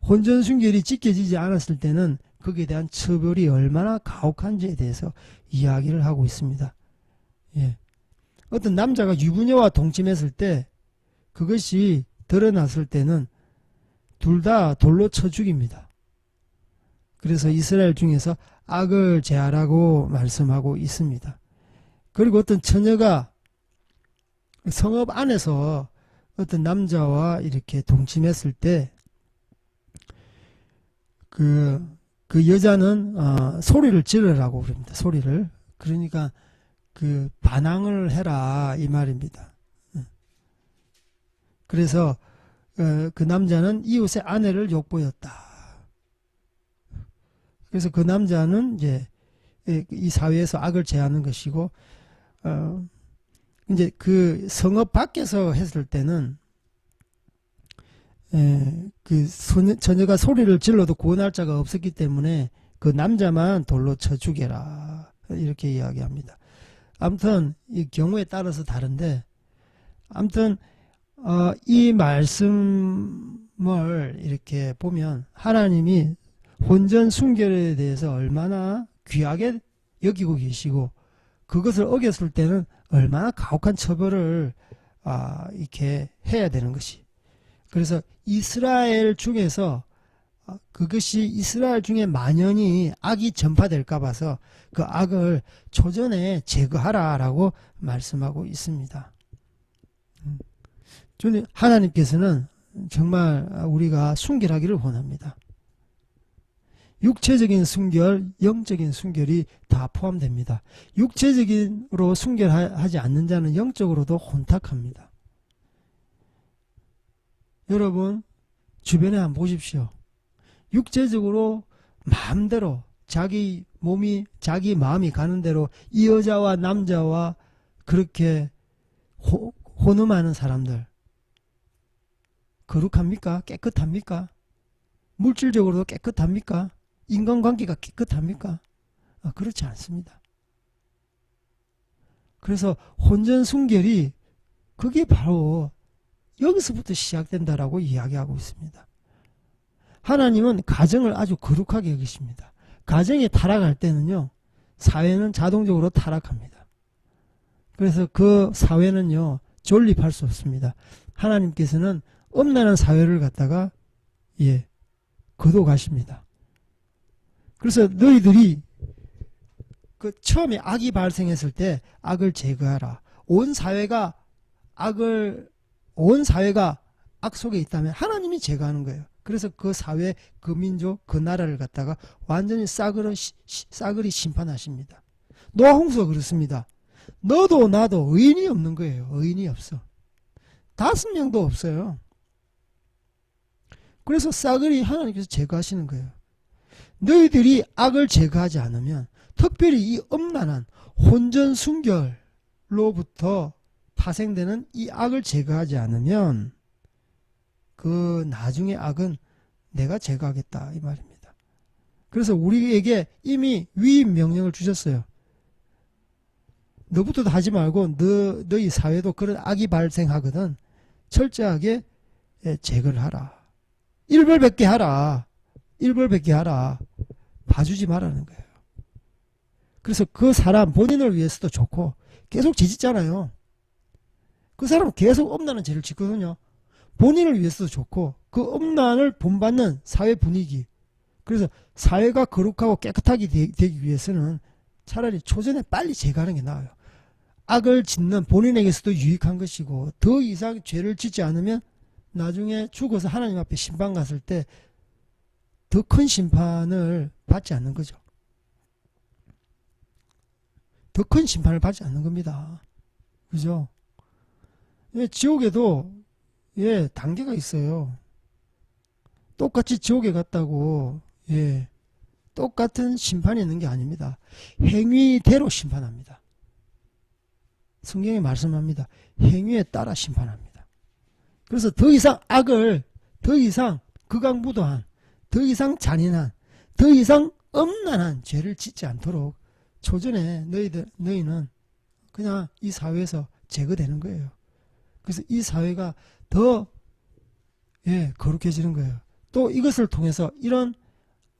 혼전 순결이 지켜지지 않았을 때는 거기에 대한 처벌이 얼마나 가혹한지에 대해서 이야기를 하고 있습니다. 어떤 남자가 유부녀와 동침했을 때 그것이 드러났을 때는 둘 다 돌로 쳐 죽입니다. 그래서 이스라엘 중에서 악을 제하라고 말씀하고 있습니다. 그리고 어떤 처녀가 성읍 안에서 어떤 남자와 이렇게 동침했을 때 그 여자는 소리를 지르라고 그럽니다. 소리를. 그러니까 그 반항을 해라 이 말입니다. 그래서 그 남자는 이웃의 아내를 욕보였다. 그래서 그 남자는 이제 이 사회에서 악을 제하는 것이고, 이제 그 성읍 밖에서 했을 때는 그 처녀가 소리를 질러도 구원할 자가 없었기 때문에 그 남자만 돌로 쳐 죽여라 이렇게 이야기합니다. 아무튼 이 경우에 따라서 다른데, 아무튼 이 말씀을 이렇게 보면 하나님이 혼전 순결에 대해서 얼마나 귀하게 여기고 계시고, 그것을 어겼을 때는 얼마나 가혹한 처벌을 이렇게 해야 되는 것이. 그래서 이스라엘 중에서 그것이 이스라엘 중에 만연히 악이 전파될까 봐서 그 악을 초전에 제거하라라고 말씀하고 있습니다. 하나님께서는 정말 우리가 순결하기를 원합니다. 육체적인 순결, 영적인 순결이 다 포함됩니다. 육체적으로 순결하지 않는 자는 영적으로도 혼탁합니다. 여러분 주변에 한번 보십시오. 육체적으로 마음대로 자기 몸이 자기 마음이 가는 대로 이 여자와 남자와 그렇게 혼음하는 사람들 거룩합니까? 깨끗합니까? 물질적으로도 깨끗합니까? 인간관계가 깨끗합니까? 그렇지 않습니다. 그래서 혼전순결이 그게 바로 여기서부터 시작된다라고 이야기하고 있습니다. 하나님은 가정을 아주 거룩하게 여기십니다. 가정이 타락할 때는요, 사회는 자동적으로 타락합니다. 그래서 그 사회는요, 존립할 수 없습니다. 하나님께서는 엄란한 사회를 갖다가 거둬가십니다. 그래서 너희들이 그 처음에 악이 발생했을 때 악을 제거하라. 온 사회가 악 속에 있다면 하나님이 제거하는 거예요. 그래서 그 사회, 그 민족, 그 나라를 갖다가 완전히 싸그리 심판하십니다. 노아 홍수가 그렇습니다. 너도 나도 의인이 없는 거예요. 의인이 없어. 5명도 없어요. 그래서 싸그리 하나님께서 제거하시는 거예요. 너희들이 악을 제거하지 않으면, 특별히 이 엄란한 혼전순결로부터 파생되는 이 악을 제거하지 않으면 그 나중에 악은 내가 제거하겠다 이 말입니다. 그래서 우리에게 이미 위임 명령을 주셨어요. 너부터도 하지 말고 너희 사회도 그런 악이 발생하거든 철저하게 제거를 하라. 일벌백계 하라. 봐주지 말라는 거예요. 그래서 그 사람 본인을 위해서도 좋고, 계속 죄짓잖아요. 그 사람은 계속 엄란한 죄를 짓거든요. 본인을 위해서도 좋고, 그 엄란을 본받는 사회 분위기, 그래서 사회가 거룩하고 깨끗하게 되기 위해서는 차라리 초전에 빨리 제거하는 게 나아요. 악을 짓는 본인에게서도 유익한 것이고, 더 이상 죄를 짓지 않으면 나중에 죽어서 하나님 앞에 심판 갔을 때 더 큰 심판을 받지 않는 거죠. 더 큰 심판을 받지 않는 겁니다. 그죠? 지옥에도 단계가 있어요. 똑같이 지옥에 갔다고 똑같은 심판이 있는 게 아닙니다. 행위대로 심판합니다. 성경에 말씀합니다. 행위에 따라 심판합니다. 그래서 더 이상 악을, 더 이상 극악무도한, 더 이상 잔인한, 더 이상 엄란한 죄를 짓지 않도록 초전에 너희는 그냥 이 사회에서 제거되는 거예요. 그래서 이 사회가 더 거룩해지는 거예요. 또 이것을 통해서, 이런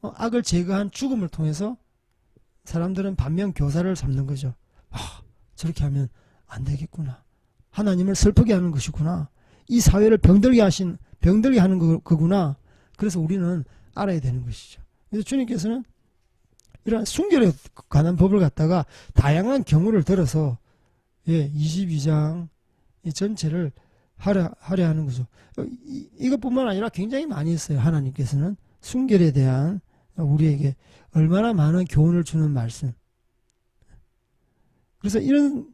악을 제거한 죽음을 통해서 사람들은 반면 교사를 삼는 거죠. 저렇게 하면 안 되겠구나. 하나님을 슬프게 하는 것이구나. 이 사회를 병들게 하는 거구나. 그래서 우리는 알아야 되는 것이죠. 그래서 주님께서는 이런 순결에 관한 법을 갖다가 다양한 경우를 들어서 22장 전체를 하려 하는 거죠. 이것뿐만 아니라 굉장히 많이 있어요. 하나님께서는 순결에 대한 우리에게 얼마나 많은 교훈을 주는 말씀. 그래서 이런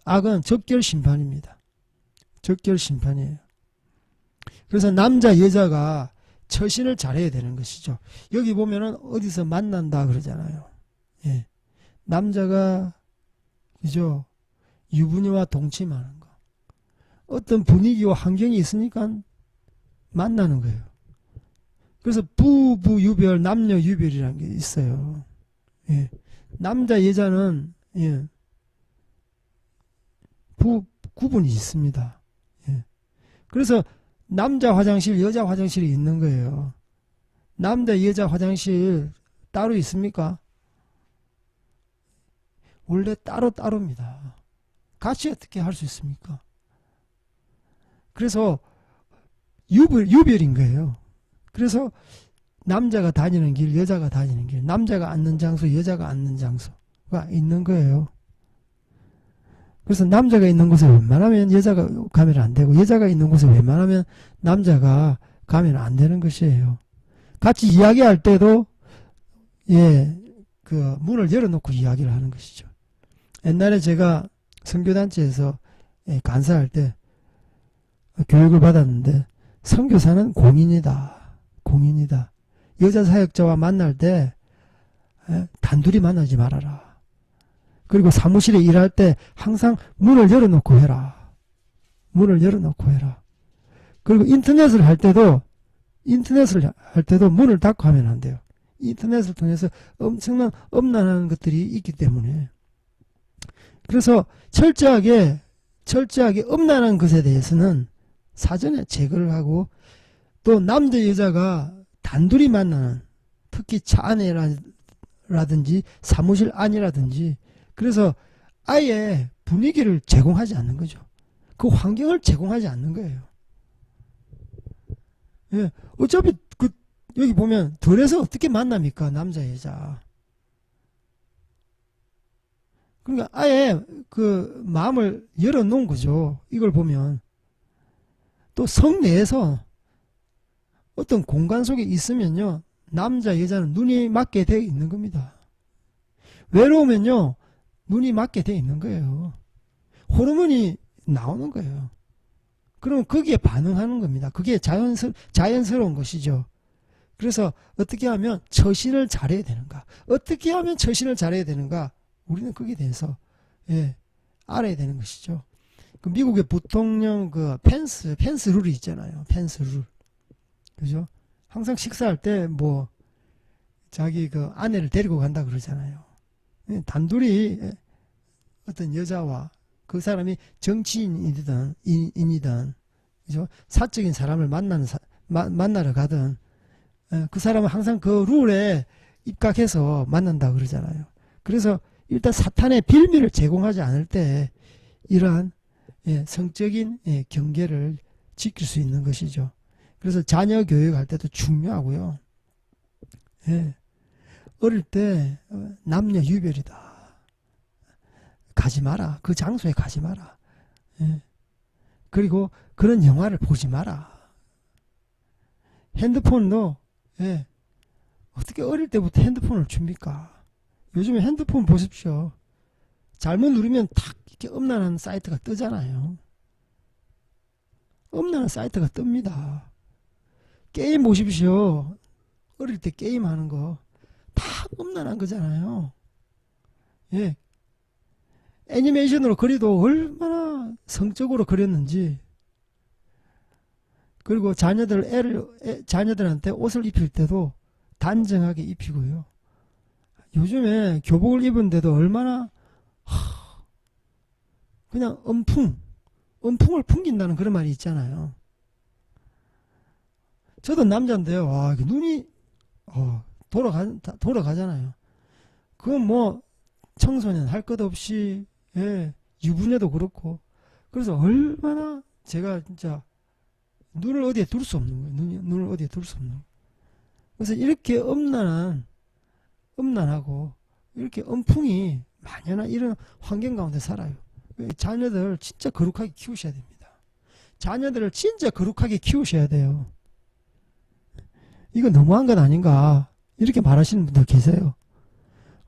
악은 적결 심판입니다. 적결 심판이에요. 그래서 남자 여자가 처신을 잘해야 되는 것이죠. 여기 보면은 어디서 만난다 그러잖아요. 예. 남자가 그죠? 유부녀와 동침하는 거. 어떤 분위기와 환경이 있으니까 만나는 거예요. 그래서 부부 유별, 남녀 유별이라는 게 있어요. 예. 남자 여자는 예. 구분이 있습니다. 예. 그래서 남자 화장실, 여자 화장실이 있는 거예요. 남자, 여자 화장실 따로 있습니까? 원래 따로입니다. 같이 어떻게 할 수 있습니까? 그래서 유별인 거예요. 그래서 남자가 다니는 길, 여자가 다니는 길, 남자가 앉는 장소, 여자가 앉는 장소가 있는 거예요. 그래서 남자가 있는 곳에 웬만하면 여자가 가면 안 되고, 여자가 있는 곳에 웬만하면 남자가 가면 안 되는 것이에요. 같이 이야기할 때도 예, 그 문을 열어놓고 이야기를 하는 것이죠. 옛날에 제가 선교단체에서 간사할 때 교육을 받았는데, 선교사는 공인이다. 공인이다. 여자 사역자와 만날 때 단둘이 만나지 말아라. 그리고 사무실에 일할 때 항상 문을 열어놓고 해라. 문을 열어놓고 해라. 그리고 인터넷을 할 때도 문을 닫고 하면 안 돼요. 인터넷을 통해서 엄청난 엄난한 것들이 있기 때문에. 그래서 철저하게 엄난한 것에 대해서는 사전에 제거를 하고, 또 남자 여자가 단둘이 만나는, 특히 차 안이라든지 사무실 안이라든지, 그래서 아예 분위기를 제공하지 않는 거죠. 그 환경을 제공하지 않는 거예요. 예, 어차피 여기 보면 덜해서 어떻게 만납니까? 남자 여자. 그러니까 아예 그 마음을 열어놓은 거죠. 이걸 보면. 또 성 내에서 어떤 공간 속에 있으면요, 남자 여자는 눈이 맞게 되어 있는 겁니다. 외로우면요, 눈이 맞게 되어 있는 거예요. 호르몬이 나오는 거예요. 그러면 거기에 반응하는 겁니다. 그게 자연스러운 것이죠. 그래서 어떻게 하면 처신을 잘해야 되는가? 어떻게 하면 처신을 잘해야 되는가? 우리는 거기에 대해서 알아야 되는 것이죠. 그 미국의 부통령 그 펜스 룰이 있잖아요. 펜스 룰. 그죠? 항상 식사할 때 뭐 자기 그 아내를 데리고 간다 그러잖아요. 단둘이 어떤 여자와 그 사람이 정치인이든 인이든, 그죠? 사적인 사람을 만나러 가든, 그 사람은 항상 그 룰에 입각해서 만난다 그러잖아요. 그래서 일단 사탄의 빌미를 제공하지 않을 때 이러한 성적인 경계를 지킬 수 있는 것이죠. 그래서 자녀 교육할 때도 중요하고요. 어릴 때 남녀 유별이다. 가지 마라. 그 장소에 가지 마라. 그리고 그런 영화를 보지 마라. 핸드폰도 어떻게 어릴 때부터 핸드폰을 줍니까? 요즘에 핸드폰 보십시오. 잘못 누르면 탁 이렇게 음란한 사이트가 뜨잖아요. 음란한 사이트가 뜹니다. 게임 보십시오. 어릴 때 게임하는 거 다 음란한 거잖아요. 애니메이션으로 그려도 얼마나 성적으로 그렸는지. 그리고 자녀들한테 옷을 입힐 때도 단정하게 입히고요. 요즘에 교복을 입은데도 얼마나 그냥 엄풍을 풍긴다는 그런 말이 있잖아요. 저도 남자인데요. 와, 눈이 돌아가잖아요. 그건 뭐 청소년 할 것 없이 유부녀도 그렇고. 그래서 얼마나 제가 진짜 눈을 어디에 둘 수 없는 거예요. 눈을 어디에 둘 수 없는 거예요. 그래서 이렇게 음란하고 이렇게 엄풍이 만연한 이런 환경 가운데 살아요. 자녀들 진짜 거룩하게 키우셔야 됩니다. 자녀들을 진짜 거룩하게 키우셔야 돼요. 이거 너무한 것 아닌가 이렇게 말하시는 분들 계세요.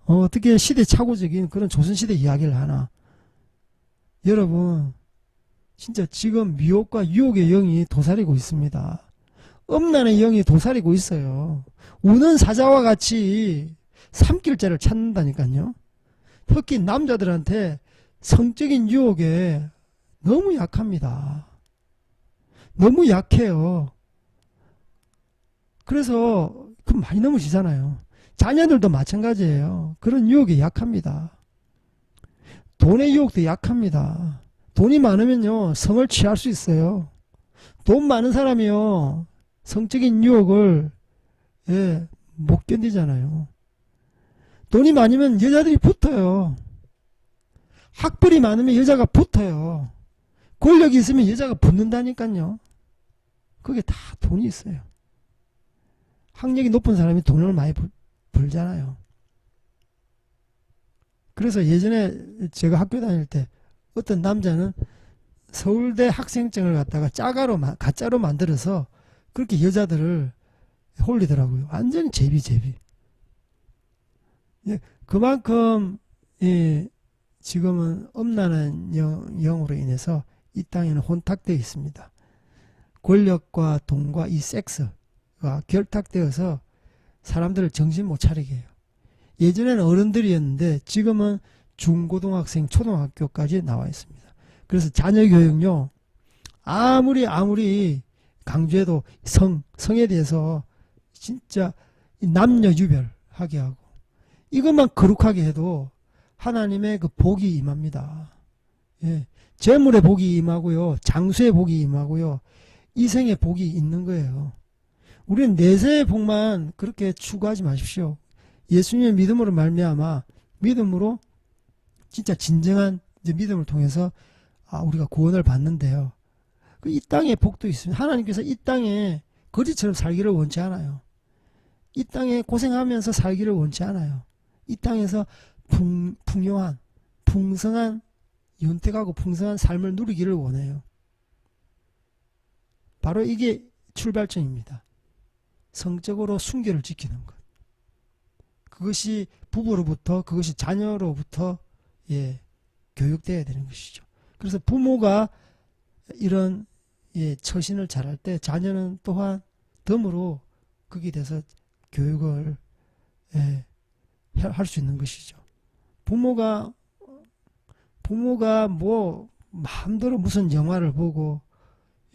어떻게 시대착오적인 그런 조선시대 이야기를 하나. 여러분 진짜 지금 미혹과 유혹의 영이 도사리고 있습니다. 음란의 영이 도사리고 있어요. 우는 사자와 같이 삼킬자를 찾는다니까요. 특히 남자들한테 성적인 유혹에 너무 약합니다. 너무 약해요. 그래서 그 많이 넘어지잖아요. 자녀들도 마찬가지예요. 그런 유혹에 약합니다. 돈의 유혹도 약합니다. 돈이 많으면요 성을 취할 수 있어요. 돈 많은 사람이요 성적인 유혹을 못 견디잖아요. 돈이 많으면 여자들이 붙어요. 학벌이 많으면 여자가 붙어요. 권력이 있으면 여자가 붙는다니까요. 그게 다 돈이 있어요. 학력이 높은 사람이 돈을 많이 벌잖아요. 그래서 예전에 제가 학교 다닐 때 어떤 남자는 서울대 학생증을 갖다가 가짜로 만들어서 그렇게 여자들을 홀리더라고요. 완전히 제비. 그만큼 지금은 음란한 영으로 인해서 이 땅에는 혼탁되어 있습니다. 권력과 돈과 이 섹스가 결탁되어서 사람들을 정신 못 차리게 해요. 예전에는 어른들이었는데 지금은 중고등학생, 초등학교까지 나와 있습니다. 그래서 자녀교육요 아무리 강조해도 성에 대해서 진짜 남녀 유별하게 하고 이것만 거룩하게 해도 하나님의 그 복이 임합니다. 재물의 복이 임하고요, 장수의 복이 임하고요, 이생의 복이 있는 거예요. 우리는 내세의 복만 그렇게 추구하지 마십시오. 예수님의 믿음으로 말미암아 믿음으로 진짜 진정한 믿음을 통해서 우리가 구원을 받는데요. 이 땅에 복도 있습니다. 하나님께서 이 땅에 거지처럼 살기를 원치 않아요. 이 땅에 고생하면서 살기를 원치 않아요. 이 땅에서 풍요한, 풍성한, 윤택하고 풍성한 삶을 누리기를 원해요. 바로 이게 출발점입니다. 성적으로 순결을 지키는 것. 그것이 부부로부터, 그것이 자녀로부터 교육되어야 되는 것이죠. 그래서 부모가 이런 처신을 잘할 때 자녀는 또한 덤으로 거기에 대해서 교육을 할 수 있는 것이죠. 부모가 뭐 마음대로 무슨 영화를 보고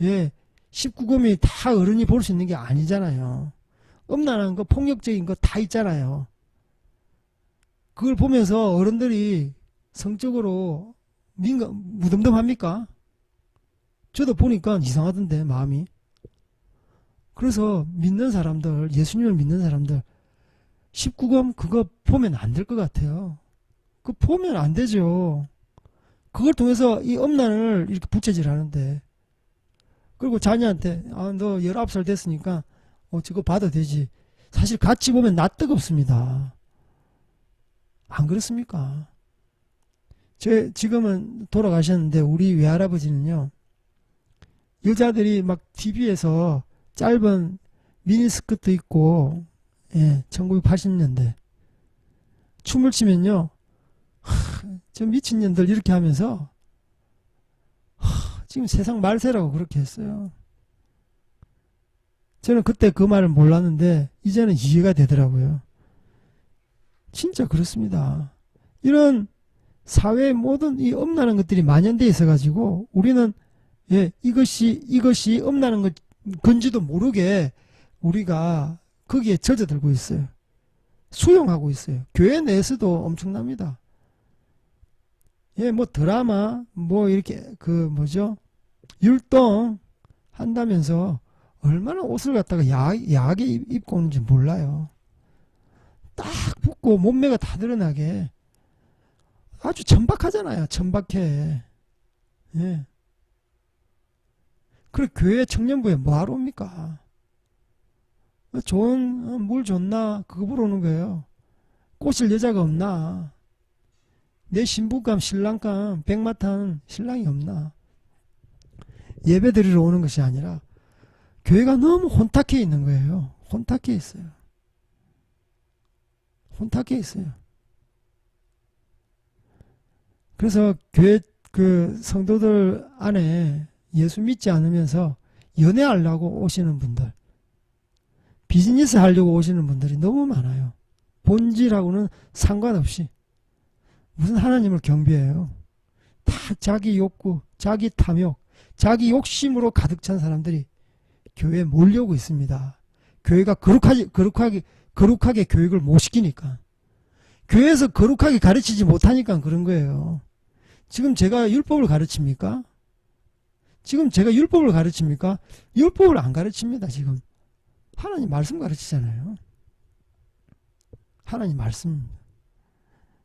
19금이 다 어른이 볼 수 있는 게 아니잖아요. 음란한 거, 폭력적인 거 다 있잖아요. 그걸 보면서 어른들이 성적으로 무덤덤합니까? 저도 보니까 이상하던데 마음이. 그래서 믿는 사람들, 예수님을 믿는 사람들 19금 그거 보면 안 될 것 같아요. 그거 보면 안 되죠. 그걸 통해서 이 음란을 이렇게 부채질하는데, 그리고 자녀한테 너 19살 됐으니까 저거 봐도 되지. 사실 같이 보면 나 뜨겁습니다. 안 그렇습니까? 지금은 돌아가셨는데 우리 외할아버지는요, 여자들이 막 TV에서 짧은 미니스커트 입고 1980년대 춤을 추면요, 저 미친년들 이렇게 하면서 지금 세상 말세라고 그렇게 했어요. 저는 그때 그 말을 몰랐는데 이제는 이해가 되더라고요. 진짜 그렇습니다. 이런 사회의 모든 이 음란한 것들이 만연되어 있어 가지고 우리는 이것이 음란한 건지도 모르게 우리가 거기에 젖어들고 있어요. 수용하고 있어요. 교회 내에서도 엄청납니다. 뭐 드라마 이렇게 율동 한다면서 얼마나 옷을 갖다가 야하게 입고 오는지 몰라요. 딱 붙고 몸매가 다 드러나게 아주 천박하잖아요. 천박해. 그래 교회 청년부에 뭐하러 옵니까? 좋은 물 좋나 그거 보러 오는 거예요. 꼬실 여자가 없나? 내 신부감 신랑감 백마탄 신랑이 없나? 예배 드리러 오는 것이 아니라 교회가 너무 혼탁해 있는 거예요. 혼탁해 있어요. 혼탁해 있어요. 그래서 교회 그 성도들 안에 예수 믿지 않으면서 연애하려고 오시는 분들, 비즈니스 하려고 오시는 분들이 너무 많아요. 본질하고는 상관없이 무슨 하나님을 경배해요. 다 자기 욕구, 자기 탐욕, 자기 욕심으로 가득 찬 사람들이 교회에 몰려오고 있습니다. 교회가 거룩하게 교육을 못 시키니까. 교회에서 거룩하게 가르치지 못하니까 그런 거예요. 지금 제가 율법을 가르칩니까? 지금 제가 율법을 가르칩니까? 율법을 안 가르칩니다. 지금 하나님 말씀 가르치잖아요. 하나님 말씀.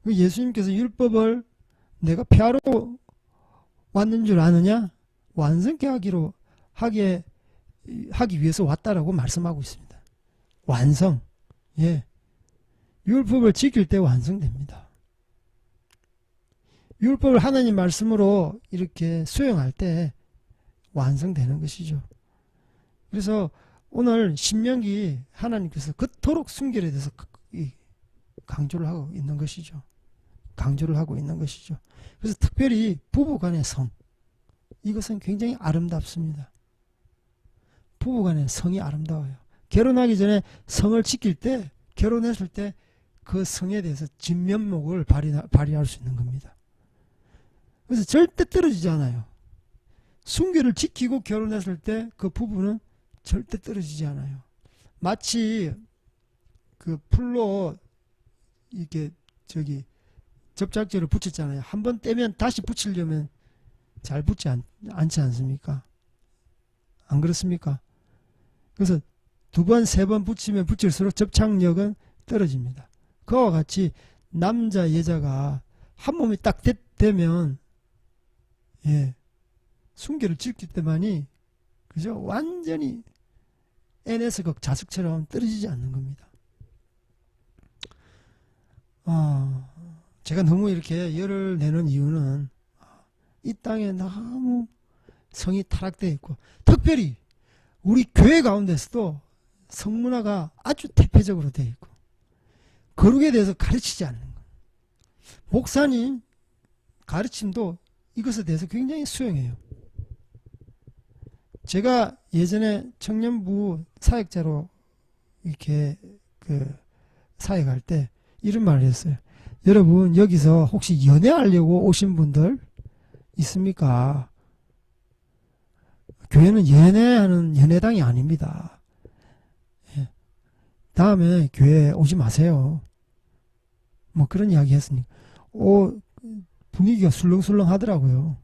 예수님께서 율법을 내가 폐하러 왔는 줄 아느냐? 완성케 하기 위해서 왔다라고 말씀하고 있습니다. 완성. 예. 율법을 지킬 때 완성됩니다. 율법을 하나님 말씀으로 이렇게 수용할 때 완성되는 것이죠. 그래서 오늘 신명기 하나님께서 그토록 순결에 대해서 강조를 하고 있는 것이죠. 강조를 하고 있는 것이죠. 그래서 특별히 부부간의 성, 이것은 굉장히 아름답습니다. 부부간의 성이 아름다워요. 결혼하기 전에 성을 지킬 때, 결혼했을 때 그 성에 대해서 진면목을 발휘할 수 있는 겁니다. 그래서 절대 떨어지지 않아요. 순결을 지키고 결혼했을 때 그 부부는 절대 떨어지지 않아요. 마치 그 풀로 이렇게 접착제를 붙였잖아요. 한번 떼면 다시 붙이려면 잘 붙지 않지 않습니까? 안 그렇습니까? 그래서 두 번, 세 번 붙이면 붙일수록 접착력은 떨어집니다. 그와 같이 남자, 여자가 한 몸이 딱 되면 예, 순결을 지킬 때만이 그죠? 완전히 NS극 자석처럼 떨어지지 않는 겁니다. 제가 너무 이렇게 열을 내는 이유는 이 땅에 너무 성이 타락되어 있고, 특별히 우리 교회 가운데서도 성문화가 아주 대표적으로 되어 있고, 거룩에 대해서 가르치지 않는 것. 목사님 가르침도 이것에 대해서 굉장히 수용해요. 제가 예전에 청년부 사역자로 이렇게 사역할 때 이런 말을 했어요. 여러분, 여기서 혹시 연애하려고 오신 분들 있습니까? 교회는 연애하는 연애당이 아닙니다. 다음에 교회 오지 마세요. 뭐 그런 이야기 했으니까 분위기가 술렁술렁 하더라고요.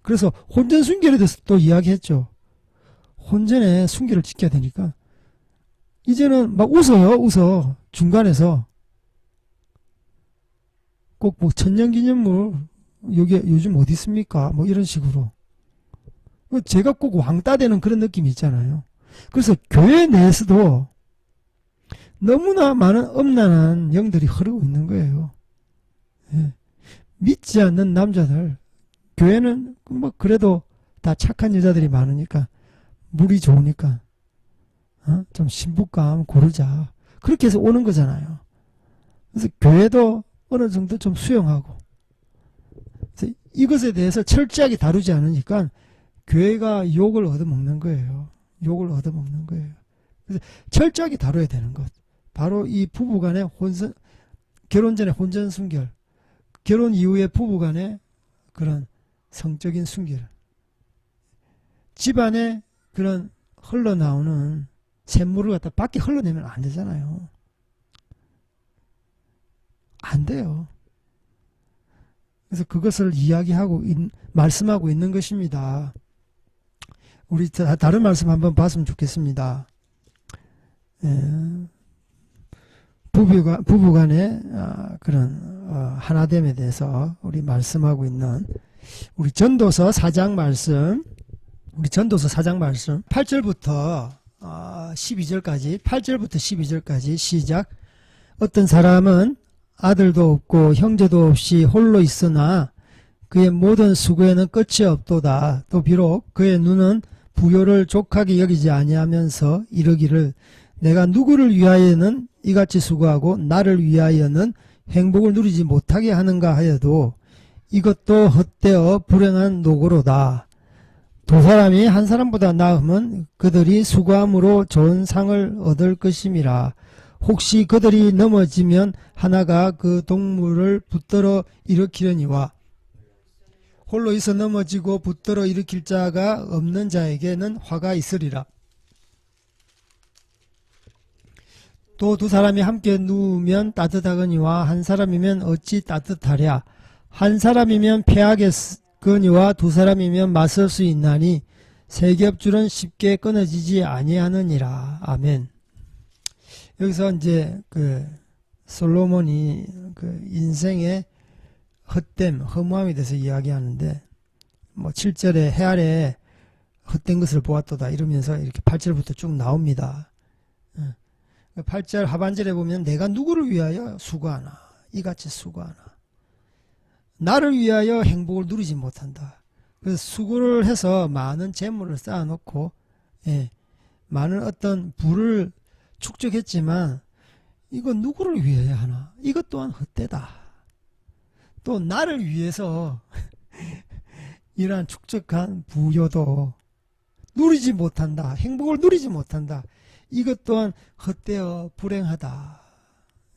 그래서 혼전 순결에 대해서 또 이야기했죠. 혼전에 순결을 지켜야 되니까 이제는 막 웃어 중간에서 꼭 뭐 천년기념물 여기 요즘 어디 있습니까? 뭐 이런 식으로 제가 꼭 왕따 되는 그런 느낌이 있잖아요. 그래서 교회 내에서도 너무나 많은 음란한 영들이 흐르고 있는 거예요. 예. 믿지 않는 남자들, 교회는 뭐 그래도 다 착한 여자들이 많으니까 물이 좋으니까 좀 신부감 고르자, 그렇게 해서 오는 거잖아요. 그래서 교회도 어느 정도 좀 수용하고, 그래서 이것에 대해서 철저하게 다루지 않으니까 교회가 욕을 얻어먹는 거예요. 욕을 얻어먹는 거예요. 그래서 철저하게 다뤄야 되는 것, 바로 이 부부간의 결혼 전에 혼전 순결, 결혼 이후에 부부간의 그런 성적인 순결, 집안에 그런 흘러나오는 샘물을 갖다 밖에 흘러내면 안 되잖아요. 안 돼요. 그래서 그것을 이야기하고 말씀하고 있는 것입니다. 우리 다른 말씀 한번 봤으면 좋겠습니다. 부부간의 그런 하나됨에 대해서 우리 말씀하고 있는 우리 전도서 4장 말씀, 8절부터 12절까지, 8절부터 12절까지 시작. 어떤 사람은 아들도 없고 형제도 없이 홀로 있으나 그의 모든 수고에는 끝이 없도다. 또 비록 그의 눈은 부요를 족하게 여기지 아니하면서 이르기를 내가 누구를 위하여는 이같이 수고하고 나를 위하여는 행복을 누리지 못하게 하는가 하여도 이것도 헛되어 불행한 노고로다. 두 사람이 한 사람보다 나으면 그들이 수고함으로 좋은 상을 얻을 것임이라. 혹시 그들이 넘어지면 하나가 그 동물을 붙들어 일으키려니와 홀로 있어 넘어지고 붙들어 일으킬 자가 없는 자에게는 화가 있으리라. 또 두 사람이 함께 누우면 따뜻하거니와 한 사람이면 어찌 따뜻하랴. 한 사람이면 패하겠거니와 두 사람이면 맞설 수 있나니 세 겹줄은 쉽게 끊어지지 아니하느니라. 아멘. 여기서 이제 그 솔로몬이 그 인생의 헛됨, 허무함에 대해서 이야기하는데, 뭐 7절에 해 아래 헛된 것을 보았도다 이러면서 이렇게 8절부터 쭉 나옵니다. 8절 하반절에 보면 내가 누구를 위하여 수고하나, 이같이 수고하나, 나를 위하여 행복을 누리지 못한다. 그래서 수고를 해서 많은 재물을 쌓아놓고, 많은 어떤 부를 축적했지만 이거 누구를 위하여 하나, 이것 또한 헛되다. 또 나를 위해서 이러한 축적한 부여도 누리지 못한다. 행복을 누리지 못한다. 이것 또한 헛되어 불행하다.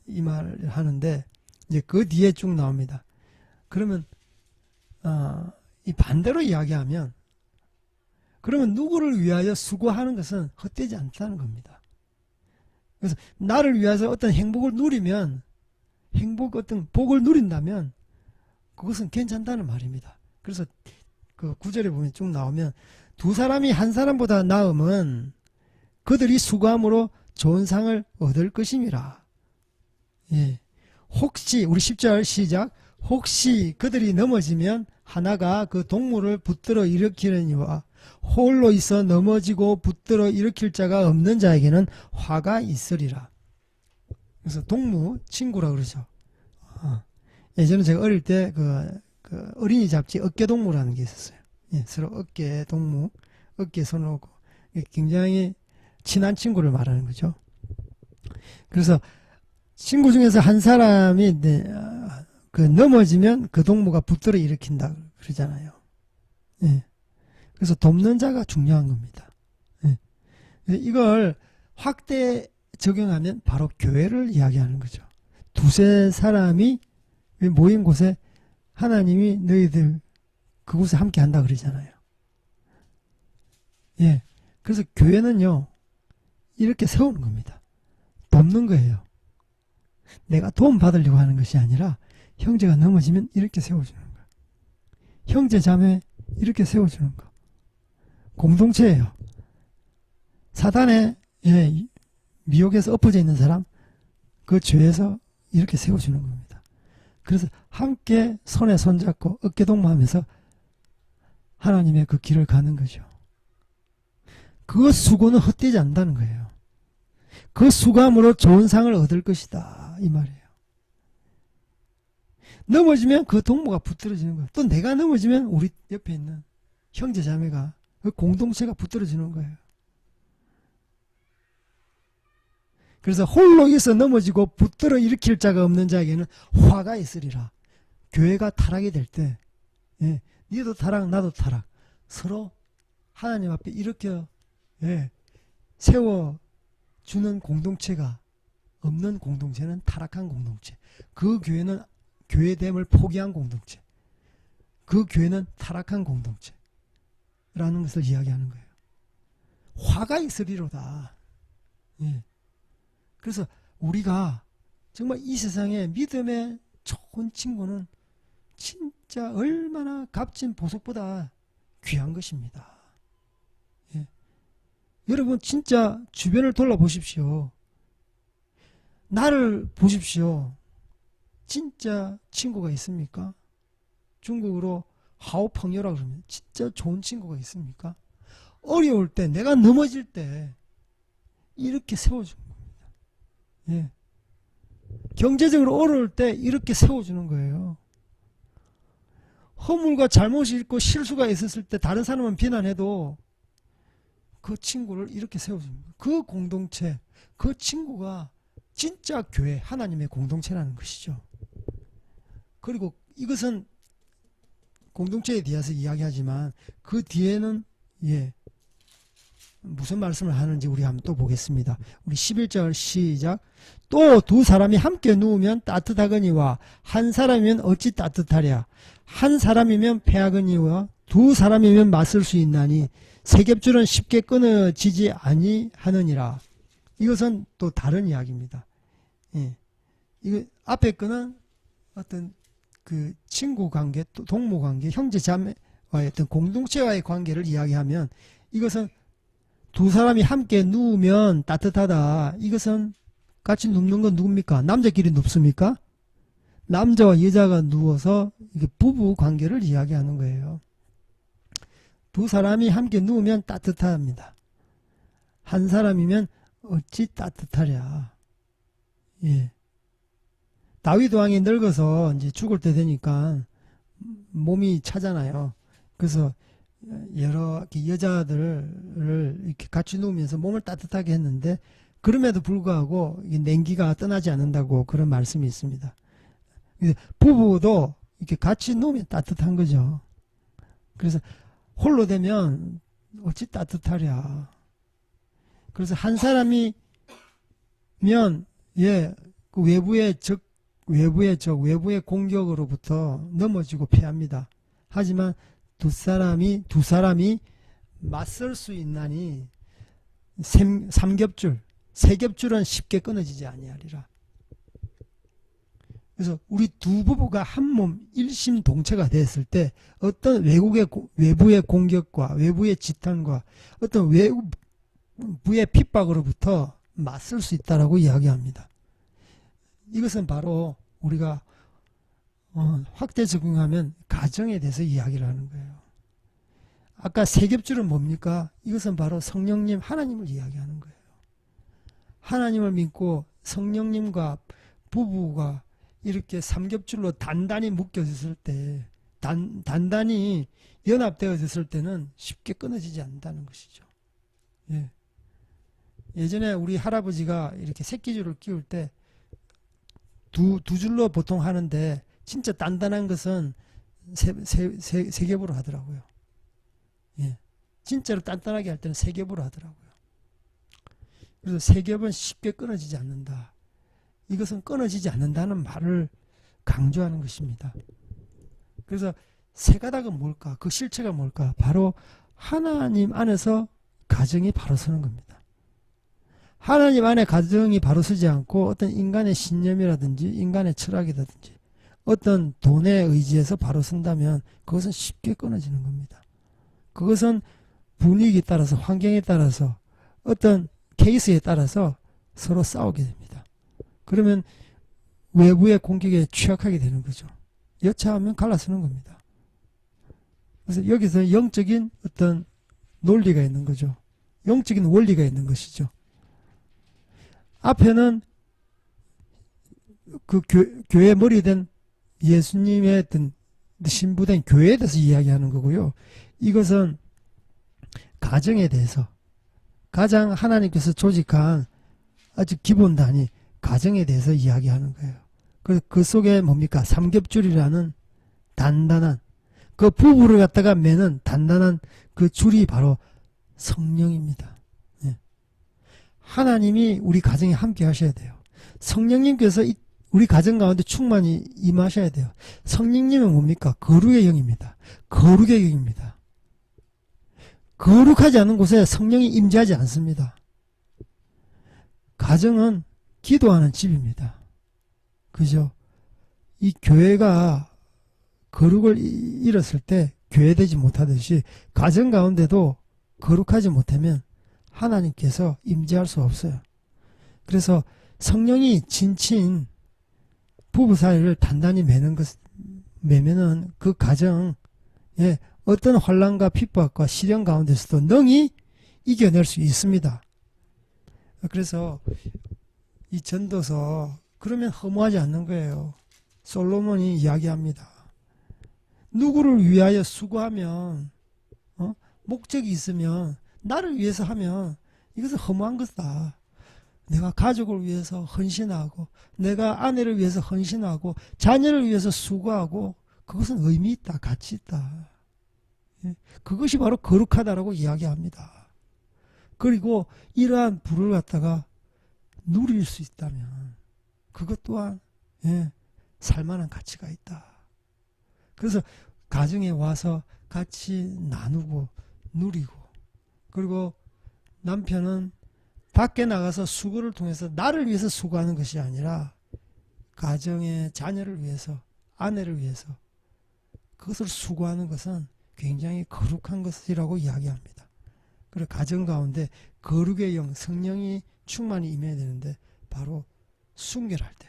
이 말을 하는데 이제 그 뒤에 쭉 나옵니다. 그러면 이 반대로 이야기하면 그러면 누구를 위하여 수고하는 것은 헛되지 않다는 겁니다. 그래서 나를 위해서 어떤 행복을 누리면 어떤 복을 누린다면 그것은 괜찮다는 말입니다. 그래서 그 9절에 보면 쭉 나오면 두 사람이 한 사람보다 나으면 그들이 수고함으로 좋은 상을 얻을 것임이라. 혹시 우리 10절 시작. 혹시 그들이 넘어지면 하나가 그 동물을 붙들어 일으키려니와 홀로 있어 넘어지고 붙들어 일으킬 자가 없는 자에게는 화가 있으리라. 그래서 동무 친구라 그러죠. 예전에 제가 어릴 때 그 어린이 잡지 어깨동무라는 게 있었어요. 서로 어깨 동무, 어깨 손을 얹고 굉장히 친한 친구를 말하는 거죠. 그래서 친구 중에서 한 사람이 그 넘어지면 그 동무가 붙들어 일으킨다 그러잖아요. 그래서 돕는 자가 중요한 겁니다. 이걸 확대 적용하면 바로 교회를 이야기하는 거죠. 두세 사람이 모인 곳에 하나님이 너희들 그곳에 함께 한다 그러잖아요. 그래서 교회는요 이렇게 세우는 겁니다. 돕는 거예요. 내가 도움 받으려고 하는 것이 아니라 형제가 넘어지면 이렇게 세워주는 거예요. 형제 자매 이렇게 세워주는 거. 공동체예요. 사단의 미혹에서 엎어져 있는 사람 그 죄에서 이렇게 세워주는 겁니다. 그래서 함께 손에 손잡고 어깨동무하면서 하나님의 그 길을 가는 거죠. 그 수고는 헛되지 않는다는 거예요. 그 수고함으로 좋은 상을 얻을 것이다 이 말이에요. 넘어지면 그 동무가 붙들어지는 거예요. 또 내가 넘어지면 우리 옆에 있는 형제 자매가 그 공동체가 붙들어지는 거예요. 그래서 홀로 있어 넘어지고 붙들어 일으킬 자가 없는 자에게는 화가 있으리라. 교회가 타락이 될 때 니도 타락 나도 타락 서로 하나님 앞에 일으켜 세워주는 공동체가 없는 공동체는 타락한 공동체. 그 교회는 교회됨을 포기한 공동체. 그 교회는 타락한 공동체라는 것을 이야기하는 거예요. 화가 있으리로다. 그래서 우리가 정말 이 세상에 믿음의 좋은 친구는 진짜 얼마나 값진 보석보다 귀한 것입니다. 여러분 진짜 주변을 돌아보십시오. 나를 보십시오. 진짜 친구가 있습니까? 중국어로 하오펑요라고 그러면 진짜 좋은 친구가 있습니까? 어려울 때 내가 넘어질 때 이렇게 세워주는 겁니다. 경제적으로 어려울 때 이렇게 세워주는 거예요. 허물과 잘못이 있고 실수가 있었을 때 다른 사람은 비난해도 그 친구를 이렇게 세워줍니다. 그 공동체, 그 친구가 진짜 교회, 하나님의 공동체라는 것이죠. 그리고 이것은 공동체에 대해서 이야기하지만 그 뒤에는 무슨 말씀을 하는지 우리 한번 또 보겠습니다. 우리 11절 시작. 또 두 사람이 함께 누우면 따뜻하거니와 한 사람이면 어찌 따뜻하랴. 한 사람이면 패하거니와 두 사람이면 맞설 수 있나니 세겹줄은 쉽게 끊어지지 아니하느니라. 이것은 또 다른 이야기입니다. 이거 앞에 거는 어떤 그 친구 관계, 또 동무 관계, 형제 자매와의 어떤 공동체와의 관계를 이야기하면 이것은 두 사람이 함께 누우면 따뜻하다. 이것은 같이 눕는 건 누굽니까? 남자끼리 눕습니까? 남자와 여자가 누워서 이게 부부 관계를 이야기하는 거예요. 두 사람이 함께 누우면 따뜻합니다. 한 사람이면 어찌 따뜻하랴. 다윗 왕이 늙어서 이제 죽을 때 되니까 몸이 차잖아요. 그래서 여러 여자들을 이렇게 같이 누우면서 몸을 따뜻하게 했는데 그럼에도 불구하고 냉기가 떠나지 않는다고 그런 말씀이 있습니다. 부부도 이렇게 같이 누우면 따뜻한 거죠. 그래서 홀로 되면 어찌 따뜻하랴. 그래서 한 사람이면 그 외부의 공격으로부터 넘어지고 패합니다. 하지만 두 사람이 맞설 수 있나니 삼겹줄, 세겹줄은 쉽게 끊어지지 아니하리라. 그래서 우리 두 부부가 한 몸 일심동체가 됐을 때 어떤 외부의 공격과 외부의 지탄과 어떤 외부의 핍박으로부터 맞설 수 있다라고 이야기합니다. 이것은 바로 우리가 확대 적용하면 가정에 대해서 이야기를 하는 거예요. 아까 세겹줄은 뭡니까? 이것은 바로 성령님, 하나님을 이야기하는 거예요. 하나님을 믿고 성령님과 부부가 이렇게 삼겹줄로 단단히 묶여졌을 때, 단단히 연합되어졌을 때는 쉽게 끊어지지 않는다는 것이죠. 예전에 우리 할아버지가 이렇게 새끼줄을 끼울 때 두 줄로 보통 하는데 진짜 단단한 것은 세 겹으로 하더라고요. 진짜로 단단하게 할 때는 세 겹으로 하더라고요. 그래서 세 겹은 쉽게 끊어지지 않는다. 이것은 끊어지지 않는다는 말을 강조하는 것입니다. 그래서 세 가닥은 뭘까? 그 실체가 뭘까? 바로 하나님 안에서 가정이 바로 서는 겁니다. 하나님 안에 가정이 바로 서지 않고 어떤 인간의 신념이라든지 인간의 철학이라든지 어떤 돈에 의지해서 바로 선다면 그것은 쉽게 끊어지는 겁니다. 그것은 분위기에 따라서 환경에 따라서 어떤 케이스에 따라서 서로 싸우게 됩니다. 그러면 외부의 공격에 취약하게 되는 거죠. 여차하면 갈라서는 겁니다. 그래서 여기서 영적인 어떤 논리가 있는 거죠. 영적인 원리가 있는 것이죠. 앞에는 그 교회 머리 된 예수님의 어떤 신부된 교회에 대해서 이야기하는 거고요. 이것은 가정에 대해서 가장 하나님께서 조직한 아주 기본 단위 가정에 대해서 이야기하는 거예요. 그래서 그 속에 뭡니까? 삼겹줄이라는 단단한 그 부부를 갖다가 매는 단단한 그 줄이 바로 성령입니다. 하나님이 우리 가정에 함께 하셔야 돼요. 성령님께서 우리 가정 가운데 충만히 임하셔야 돼요. 성령님은 뭡니까? 거룩의 영입니다. 거룩의 영입니다. 거룩하지 않은 곳에 성령이 임재하지 않습니다. 가정은 기도하는 집입니다. 그죠? 이 교회가 거룩을 잃었을 때 교회되지 못하듯이 가정 가운데도 거룩하지 못하면 하나님께서 임재할 수 없어요. 그래서 성령이 진친 부부 사이를 단단히 매면은 그 가정에 어떤 환난과 핍박과 시련 가운데서도 능히 이겨낼 수 있습니다. 그래서 이 전도서 그러면 허무하지 않는 거예요. 솔로몬이 이야기합니다. 누구를 위하여 수고하면 목적이 있으면 나를 위해서 하면 이것은 허무한 것이다. 내가 가족을 위해서 헌신하고 내가 아내를 위해서 헌신하고 자녀를 위해서 수고하고 그것은 의미 있다. 가치 있다. 그것이 바로 거룩하다라고 이야기합니다. 그리고 이러한 부를 갖다가 누릴 수 있다면 그것 또한 살만한 가치가 있다. 그래서 가정에 와서 같이 나누고 누리고 그리고 남편은 밖에 나가서 수고를 통해서 나를 위해서 수고하는 것이 아니라 가정의 자녀를 위해서 아내를 위해서 그것을 수고하는 것은 굉장히 거룩한 것이라고 이야기합니다. 그리고 가정 가운데 거룩의 영 성령이 충만히 임해야 되는데 바로 순결할 때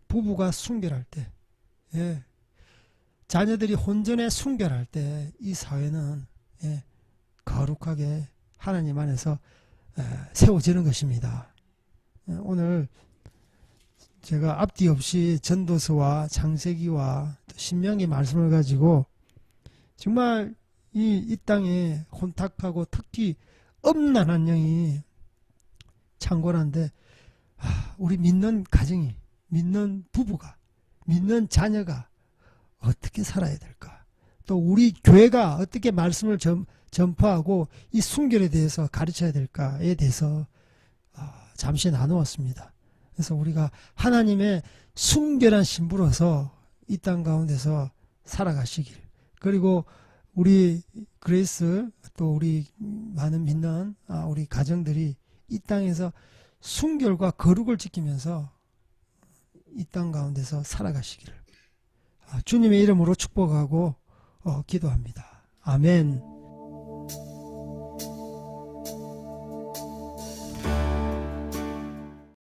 부부가 순결할 때 자녀들이 혼전에 순결할 때 이 사회는 거룩하게 하나님 안에서 세워지는 것입니다. 오늘 제가 앞뒤 없이 전도서와 창세기와 신명기 말씀을 가지고 정말 이 땅에 혼탁하고 특히 음란한 영이 창궐한데 우리 믿는 가정이 믿는 부부가 믿는 자녀가 어떻게 살아야 될까? 또 우리 교회가 어떻게 말씀을 전파하고 이 순결에 대해서 가르쳐야 될까에 대해서 잠시 나누었습니다. 그래서 우리가 하나님의 순결한 신부로서 이 땅 가운데서 살아가시길 그리고 우리 그레이스 또 우리 많은 믿는 우리 가정들이 이 땅에서 순결과 거룩을 지키면서 이 땅 가운데서 살아가시기를 주님의 이름으로 축복하고 기도합니다. 아멘.